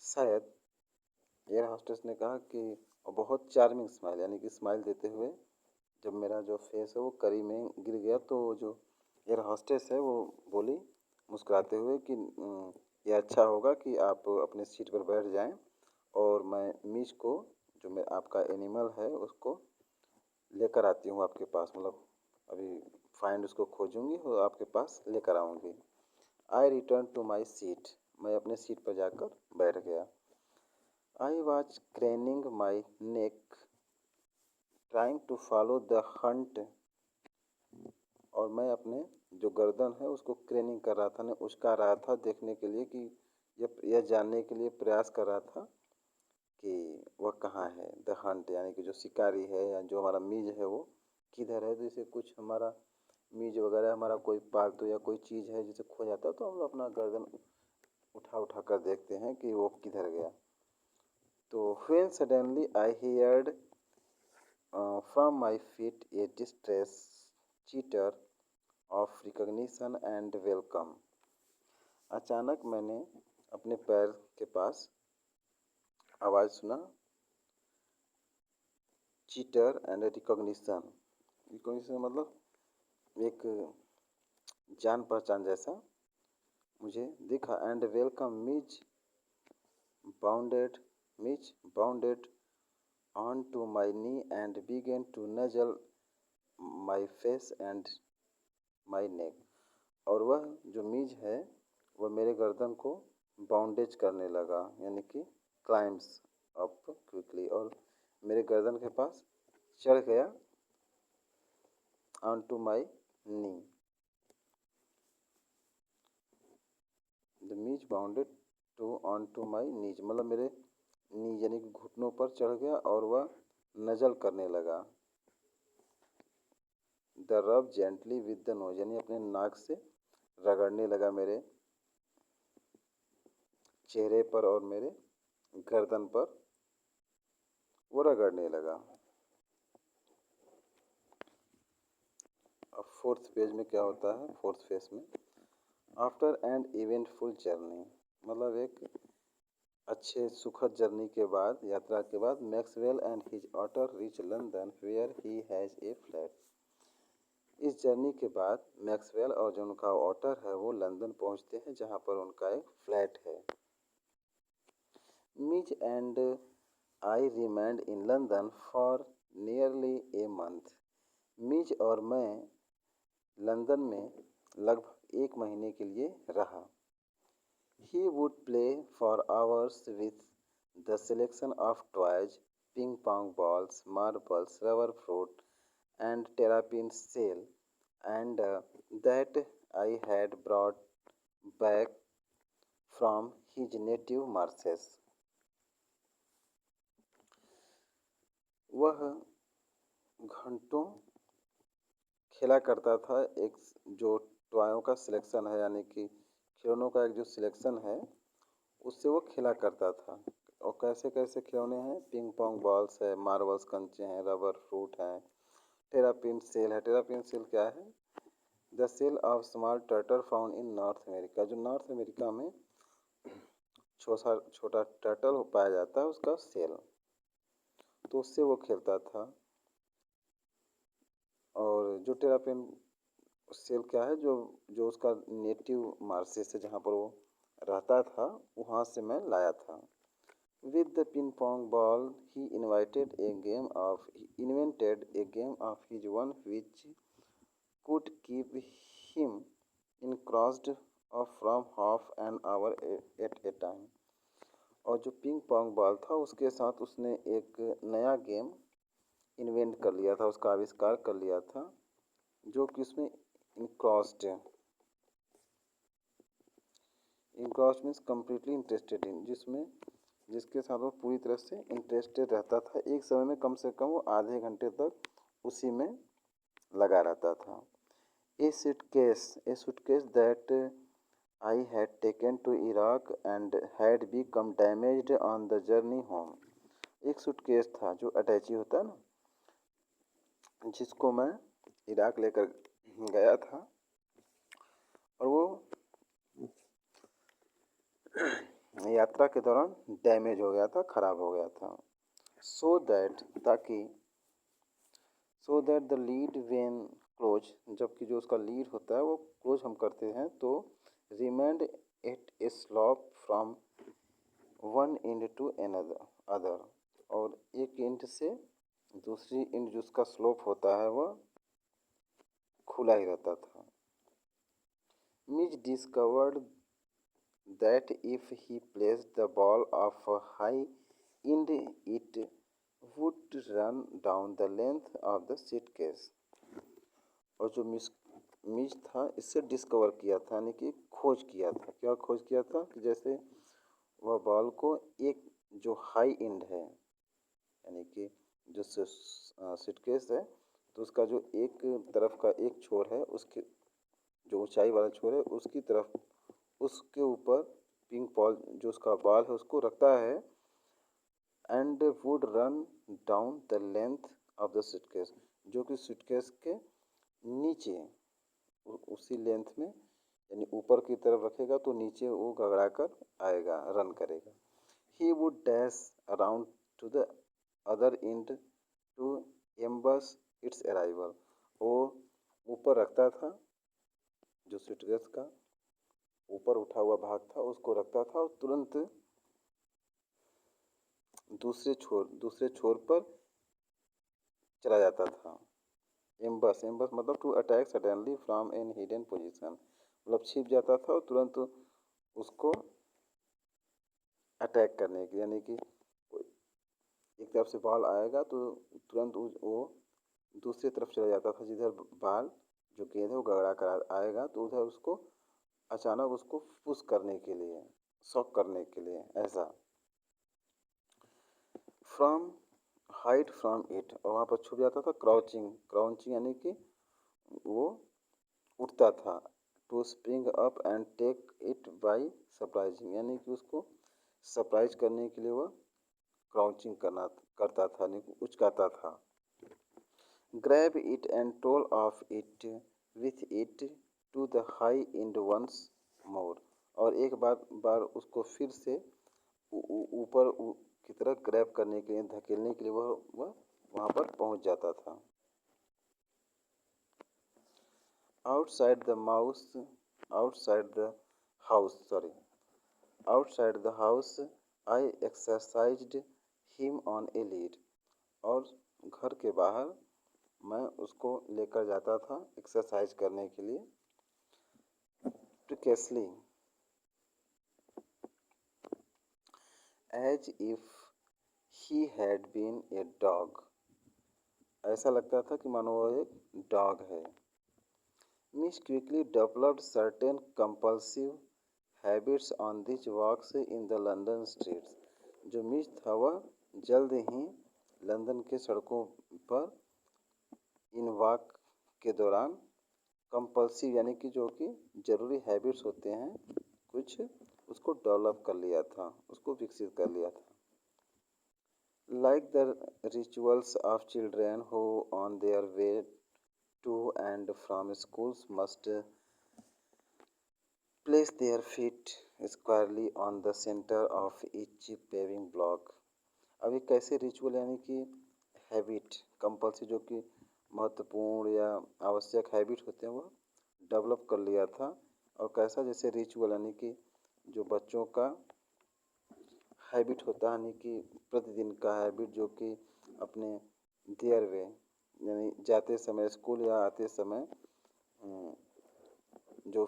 शायद एयर हॉस्टेस ने कहा कि बहुत चार्मिंग स्माइल यानी कि स्माइल देते हुए जब मेरा जो फेस है वो करी में गिर गया, तो जो एयर हॉस्टेस है वो बोली मुस्कुराते हुए कि यह अच्छा होगा कि आप अपने सीट पर बैठ जाएं और मैं मीच को, जो मैं आपका एनिमल है, उसको लेकर आती हूँ आपके पास। मतलब अभी फाइंड उसको खोजूंगी और आपके पास लेकर आऊँगी। I return to my seat. मैं अपने सीट पर जाकर बैठ गया। I was craning my neck trying to follow the hunt. और मैं अपने जो गर्दन है उसको क्रेनिंग कर रहा था, उचका रहा था, देखने के लिए कि यह जानने के लिए प्रयास कर रहा था कि वह कहाँ है। द हंट यानी कि जो शिकारी है या जो हमारा मीज है वो किधर है। जैसे कुछ हमारा मीज वगैरह हमारा कोई पालतू या कोई चीज़ है जिसे खो जाता है, तो हम लोग अपना गर्दन उठा उठा कर देखते हैं कि वो किधर गया। तो when suddenly I heard from my feet a distress chitter of recognition and welcome। अचानक मैंने अपने पैर के पास आवाज़ सुना, चीटर एंड रिकॉग्निशन। रिकॉग्निशन मतलब एक जान पहचान जैसा मुझे दिखा। And welcome bounded Mij bounded on to my knee and began to nuzzle my face and my neck. और वह जो मीज है वह मेरे गर्दन को बाउंडेज करने लगा, यानी कि क्लाइम्स अप क्विकली, और मेरे गर्दन के पास चढ़ गया on to my knee. The Mij bounded to on to my knees मतलब मेरे नी यानी कि घुटनों पर चढ़ गया और वह नजल करने लगा। द रब जेंटली विद द नोज यानी अपने नाक से रगड़ने लगा मेरे चेहरे पर और मेरे गर्दन पर वो रगड़ने लगा। अब फोर्थ पेज में क्या होता है, फोर्थ फेज में आफ्टर एंड इवेंटफुल जर्नी मतलब एक अच्छे सुखद जर्नी के बाद यात्रा के बाद Maxwell and his otter reach London where he has a flat. इस जर्नी के बाद मैक्सवेल और जो उनका ऑटर है वो लंदन पहुंचते हैं जहां पर उनका एक फ्लैट है। Mij and I remained in London for nearly a month. Mij और मैं लंदन में लगभग एक महीने के लिए रहा। He would play for hours with the selection of toys, ping pong balls, marbles, rubber fruit, and terrapin shell, and that I had brought back from his native marshes. वह घंटों खेला करता था। एक जो टॉयों का सिलेक्शन है यानी कि खिलौनों का एक जो सिलेक्शन है उससे वो खेला करता था। और कैसे कैसे खिलौने हैं, पिंग पोंग बॉल्स है, मार्बल्स कंचे हैं, रबर फ्रूट हैं, टेरापिन सेल है। टेरापिन सेल क्या है? The shell of small turtle found in North America. जो नॉर्थ अमेरिका में छोटा छोटा टर्टल पाया जाता है उसका सेल, तो उससे वो खेलता था। और जो टेरापिन सेल क्या है, जो जो उसका नेटिव मार्सेस है जहाँ पर वो रहता था वहाँ से मैं लाया था। With the pin pong ball he invented A game of his one which could keep him encroached from half an hour at a time। और जो पिंग पोंग बॉल था उसके साथ उसने एक नया गेम इन्वेंट कर लिया था, उसका आविष्कार कर लिया था, जो कि उसमें इनक्रॉस्ड है। इनक्रॉस्ड मीन्स कम्प्लीटली इंटरेस्टेड इन, जिसके साथ वो पूरी तरह से इंटरेस्टेड रहता था। एक समय में कम से कम वो आधे घंटे तक उसी में लगा रहता था। A suitcase that I had taken to Iraq and had become damaged on the journey home. एक सूटकेस था जो अटैची होता है ना, जिसको मैं इराक लेकर गया था और वो यात्रा के दौरान डैमेज हो गया था, खराब हो गया था। So that the lead when close, जबकि जो उसका लीड होता है वो क्लोज हम करते हैं तो remained at a slope from one end to other, और एक एंड से दूसरी एंड जो उसका स्लोप होता है वह खुला ही रहता था। मिज discovered that if he placed the ball of a high end it would run down the length of the suitcase। और जो मिस था इससे डिस्कवर किया था यानी कि खोज किया था। क्या खोज किया था? कि जैसे वह बॉल को एक जो हाई एंड है यानी कि जो सूटकेस है तो उसका जो एक तरफ का एक छोर है, उसके जो ऊंचाई वाला छोर है उसकी तरफ उसके ऊपर पिंग बॉल जो उसका बॉल है उसको रखता है and would run down the length of the suitcase, जो कि सूटकेस के नीचे उसी लेंथ में यानी ऊपर की तरफ रखेगा तो नीचे वो गगड़ा कर आएगा, रन करेगा। He would dash around to the other end to ambush its arrival. वो ऊपर रखता था, जो सूटकेस का ऊपर उठा हुआ भाग था उसको रखता था और तुरंत दूसरे छोर पर चला जाता था। एम्बस मतलब to attack suddenly from an hidden position, मतलब छिप जाता था और तुरंत उसको अटैक करने की, यानी कि एक तरफ से बॉल आएगा तो तुरंत वो दूसरी तरफ चला जाता था, जिधर बॉल जो गेंद है वो गड़गड़ा कर आएगा तो उधर उसको अचानक उसको पुश करने के लिए, शॉक करने के लिए ऐसा। फ्रॉम हाइड फ्रॉम इट, और वहाँ पर छुप जाता था। क्राउचिंग यानी कि वो उठता था। To spring up and take it by surprising, यानी कि उसको सरप्राइज करने के लिए वह क्राउचिंग करता था, यानी कि उचकाता था। Grab it and toll off it with it to the high and once more, और एक बार उसको फिर से ऊपर की तरफ ग्रैब करने के लिए, धकेलने के लिए वह वहाँ पर पहुँच जाता था। Outside the mouse outside the house sorry outside the house I exercised him on a lead. और घर के बाहर मैं उसको लेकर जाता था एक्सरसाइज करने के लिए। Precisely as if he had been a dog. ऐसा लगता था कि मानो वो एक डॉग है। Mij quickly developed certain compulsive habits on this walks in the London streets. जो मिस था वह जल्द ही लंदन के सड़कों पर इन वॉक के दौरान कंपल्सिव यानी कि जो कि ज़रूरी हैबिट्स होते हैं कुछ, उसको डेवलप कर लिया था, उसको विकसित कर लिया था। Like the rituals of children who on their way to and from schools must place their feet squarely on the centre of each paving block. अब एक कैसे रिचुअल यानी कि हैबिट कंपल्सरी जो कि महत्वपूर्ण या आवश्यक हैबिट होते हैं वह डेवलप कर लिया था। और कैसा, जैसे रिचुअल यानी कि जो बच्चों का हैबिट होता है, यानी कि प्रतिदिन का हैबिट जो कि अपने देयर वे यानी जाते समय स्कूल या आते समय जो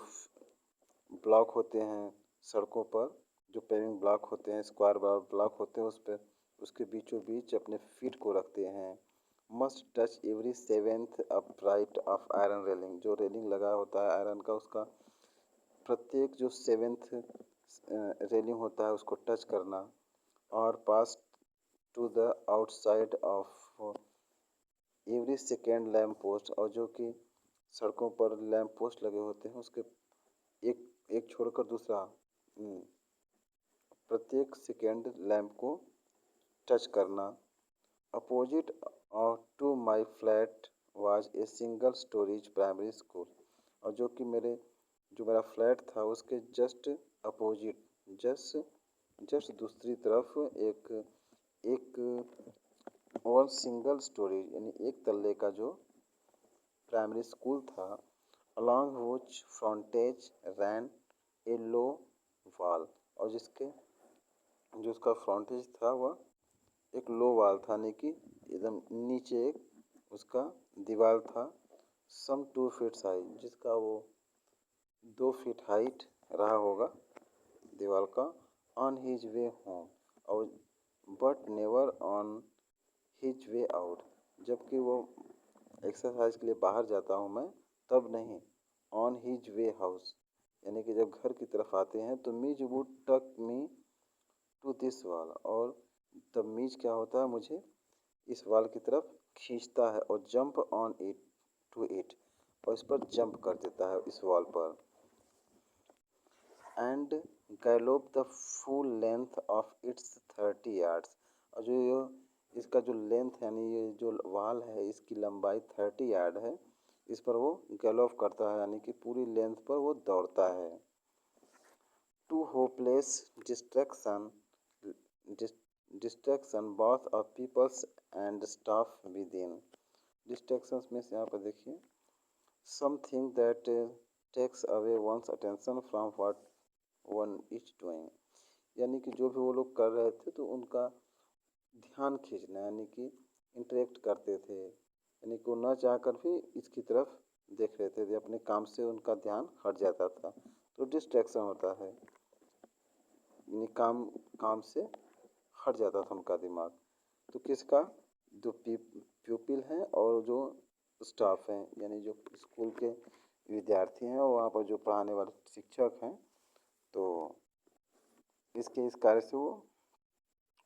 ब्लॉक होते हैं सड़कों पर, जो पेविंग ब्लॉक होते हैं, स्क्वायर ब्लॉक होते हैं, उस पर उसके बीचों बीच अपने फीट को रखते हैं। Must touch every seventh upright of iron railing. जो रेलिंग लगा होता है आयरन का, उसका प्रत्येक जो सेवेंथ रेलिंग होता है उसको टच करना। और pass to the outside of every second lamp post. और जो कि सड़कों पर लैम्प पोस्ट लगे होते हैं उसके एक एक छोड़कर दूसरा प्रत्येक सेकेंड लैम्प को टच करना। Opposite to my flat was a single storage primary school. और जो कि मेरा फ्लैट था उसके जस्ट अपोजिट, जस्ट दूसरी तरफ एक वन सिंगल स्टोरेज यानी एक तल्ले का जो प्राइमरी स्कूल था। along which frontage ran a low wall। और जो उसका फ्रंटेज था वह एक लो वॉल था, यानी कि एकदम नीचे एक उसका दीवार था। सम 2 फीट हाई, जिसका वो 2 फीट हाइट रहा होगा दीवार का। ऑन हिज वे होम और but never on his way out. जबकि वो एक्सरसाइज के लिए बाहर जाता हूँ मैं तब नहीं। ऑन हिज वे हाउस यानी कि जब घर की तरफ आते हैं तो मीज वुड टक मी टू दिस वॉल। और तब मीज क्या होता है, मुझे इस वॉल की तरफ खींचता है और jump on it to it, और इस पर जंप कर देता है इस वॉल पर। And gallop the full length of its 30 yards. और जो इसका जो लेंथ यानी ये जो वॉल है इसकी लंबाई 30 यार्ड है, इस पर वो गैलोप करता है यानी कि पूरी लेंथ पर वो दौड़ता है। To hopeless distraction both of peoples and staff within. Distractions में से यहाँ पर देखिए, something that takes away one's attention from what one is doing. यानी कि जो भी वो लोग कर रहे थे तो उनका ध्यान खींचना, यानी कि इंटरेक्ट करते थे, यानी कि वो न चाहकर भी इसकी तरफ देख रहे थे, अपने काम से उनका ध्यान हट जाता था तो डिस्ट्रैक्शन होता है, यानी काम से हट जाता था उनका दिमाग। तो किसका, जो प्यूपिल हैं और जो स्टाफ हैं यानी जो स्कूल के विद्यार्थी हैं और वहाँ पर जो पढ़ाने वाले शिक्षक हैं, तो इस कार्य से वो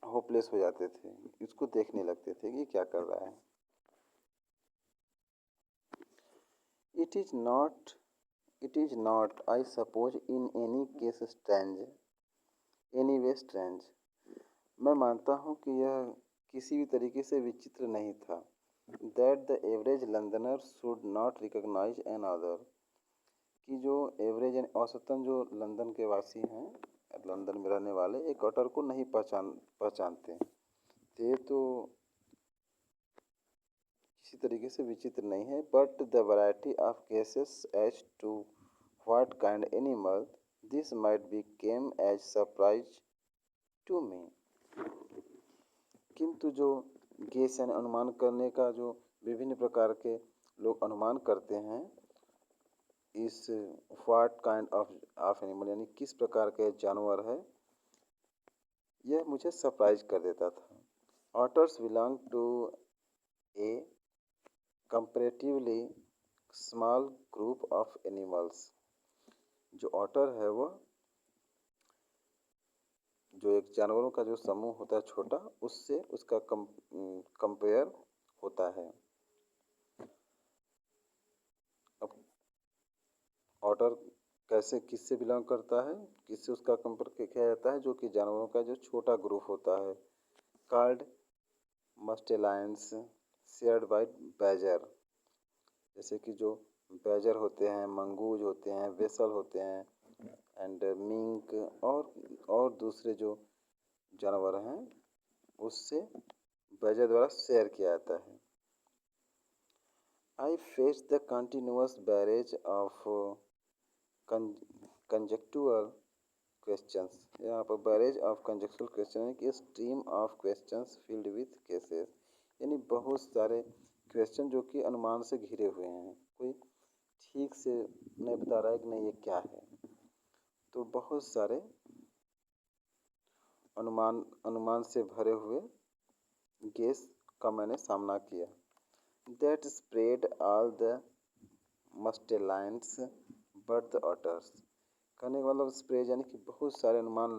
होपलेस हो जाते थे, इसको देखने लगते थे कि क्या कर रहा है। It is not I suppose in any case strange. मैं मानता हूँ कि यह किसी भी तरीके से विचित्र नहीं था। That the average Londoner should not recognise another. कि जो एवरेज यानी औसतन जो लंदन के वासी हैं, लंदन में रहने वाले एक ऑटर को नहीं पहचानते। तो ये तो किसी तरीके से विचित्र नहीं है, but the variety of cases as to what kind animal this might be came as surprise to me. किंतु जो गेस यानी अनुमान करने का जो विभिन्न प्रकार के लोग अनुमान करते हैं, इस व्हाट काइंड ऑफ एनिमल यानी किस प्रकार के जानवर है, यह मुझे सरप्राइज कर देता था। Otters belong to a comparatively small group of animals. जो ऑटर है वह जो एक जानवरों का जो समूह होता है छोटा, उससे उसका कंपेयर होता है। अब ऑटर कैसे किससे बिलोंग करता है, किससे उसका कंपेयर किया जाता है, जो कि जानवरों का जो छोटा ग्रुप होता है, कॉल्ड मस्टेलाइंस शेयर्ड बाय बैजर। जैसे कि जो बैजर होते हैं, मंगूज होते हैं, वेसल होते हैं, एंड मिंक और दूसरे जो जानवर हैं, उससे बैजर द्वारा शेयर किया जाता है। I face the continuous barrage of conjectural questions. यहाँ पर बैरेज ऑफ कंजेक्चुअल क्वेश्चन है कि stream of questions filled with cases, यानी बहुत सारे क्वेश्चन जो कि अनुमान से घिरे हुए हैं, कोई ठीक से नहीं बता रहा है कि नहीं ये क्या है। तो बहुत सारे अनुमान से भरे हुए गेस का मैंने सामना किया। That spread all the mustelines but the otters. कहने का मतलब स्प्रेड यानी कि बहुत सारे अनुमान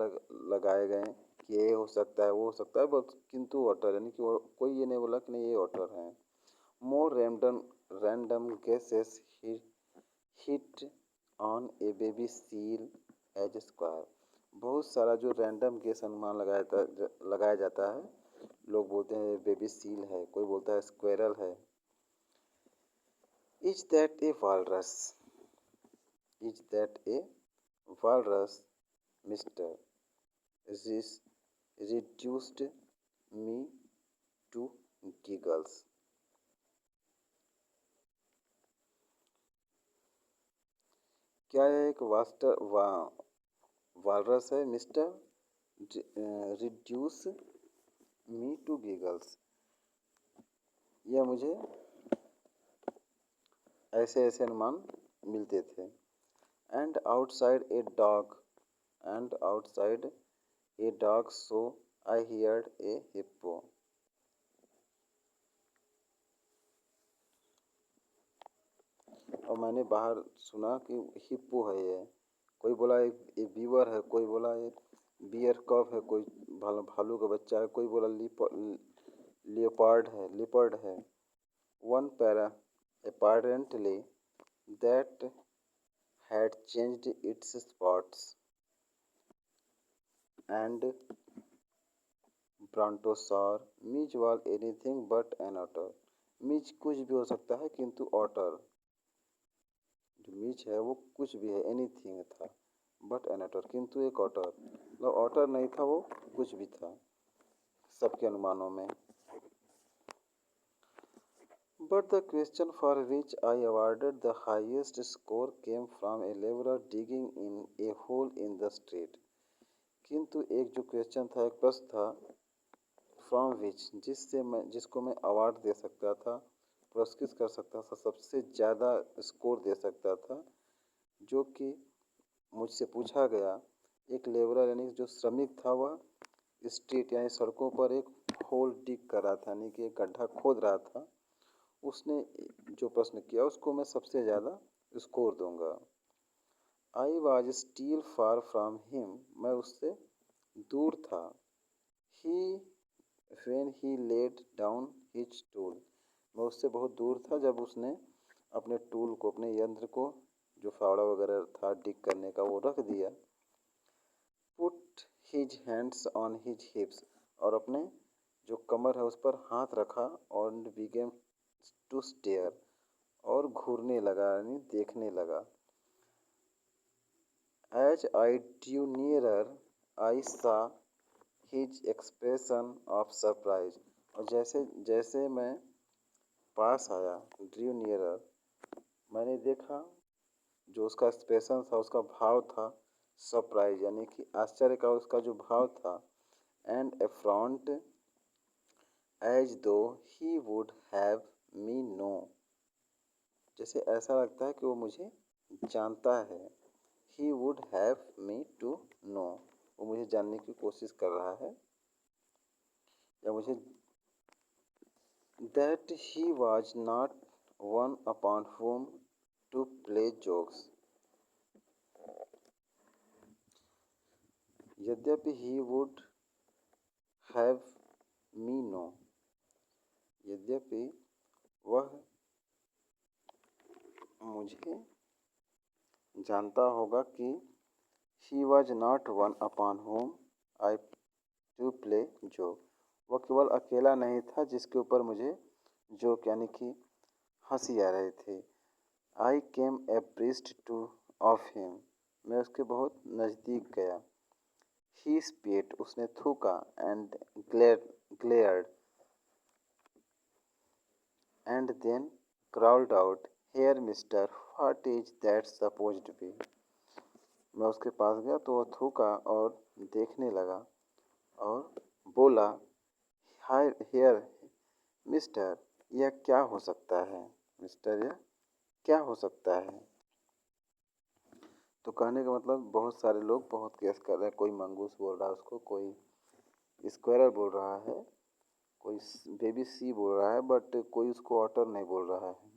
लगाए गए कि ये हो सकता है, वो हो सकता है, बट किंतु ऑटर यानी कि कोई ये नहीं बोला कि नहीं ये ऑटर है। More random guesses hit on a baby seal as square. बहुत सारा जो रैंडम गेस अनुमान लगाया जाता है, लोग बोलते हैं बेबी सील है, कोई बोलता है स्क्वेरल है। Is that a walrus, is that a walrus mister reduced me to giggles। क्या यह एक वालरस है mister? Reduce me to giggles, यह मुझे ऐसे ऐसे अनुमान मिलते थे। And outside a dog so I heard a hippo. और मैंने बाहर सुना कि हिप्पो है ये। कोई बोला ये बीवर है, कोई बोला ये बियर कफ है, कोई भालू का बच्चा है, कोई बोला लिपर्ड है। One para apparently that had changed its spots and brontosaur Mij was anything but an otter. Mij कुछ भी हो सकता है, किंतु ऑटर जो मीच है वो कुछ भी है, एनीथिंग था, बट एन ऑटर किंतु एक ऑटर, मतलब ऑटर नहीं था, वो कुछ भी था सबके अनुमानों में। But the question for which I awarded the highest score came from a laborer digging in a hole in the street। किंतु एक जो क्वेश्चन था, एक प्रश्न था, फ्रॉम विच जिसको मैं अवार्ड दे सकता था, पुरस्कृत कर सकता था, सबसे ज़्यादा स्कोर दे सकता था, जो कि मुझसे पूछा गया। एक लेबरर यानी जो श्रमिक था, वह स्ट्रीट यानी सड़कों पर एक होल डिग कर रहा था, यानी कि एक गड्ढा खोद रहा था। उसने जो प्रश्न किया उसको मैं सबसे ज़्यादा स्कोर दूंगा। I was still far from him, मैं उससे दूर था। He when he laid down his tool, मैं उससे बहुत दूर था जब उसने अपने टूल को, अपने यंत्र को, जो फावड़ा वगैरह था डिग करने का, वो रख दिया। Put his hands on his हिप्स, और अपने जो कमर है उस पर हाथ रखा, और बिगेन टू स्टेयर, और घूरने लगा यानी देखने लगा। As I drew nearer I saw his expression of surprise. और जैसे जैसे मैं पास आया, ड्रू नियरर, मैंने देखा जो उसका एक्सप्रेशन था, उसका भाव था, सरप्राइज यानी कि आश्चर्य का उसका जो भाव था, and affront as though he would have me know, जैसे ऐसा लगता है कि वो मुझे जानता है। He would have me to know, वो मुझे जानने की कोशिश कर रहा है या मुझे, that he was not one upon whom to play jokes, यद्यपि he would have me know, यद्यपि वह मुझे जानता होगा कि he was not one upon whom I to play joke, वह केवल अकेला नहीं था जिसके ऊपर मुझे जोक यानी कि हंसी आ रही थी। I came abreast to of him, मैं उसके बहुत नज़दीक गया। ही स्पीट, उसने थूका, and glared, and then growled out, here mister, what is that supposed be. मैं उसके पास गया तो वह थूका और देखने लगा और बोला, हाय हेयर मिस्टर, यह क्या हो सकता है, मिस्टर यह क्या हो सकता है। तो कहने का मतलब बहुत सारे लोग बहुत गेस कर रहे हैं, कोई मंगूस बोल रहा है उसको, कोई स्क्वायरल बोल रहा है, कोई बेबी सी बोल रहा है, बट कोई उसको ऑटर नहीं बोल रहा है।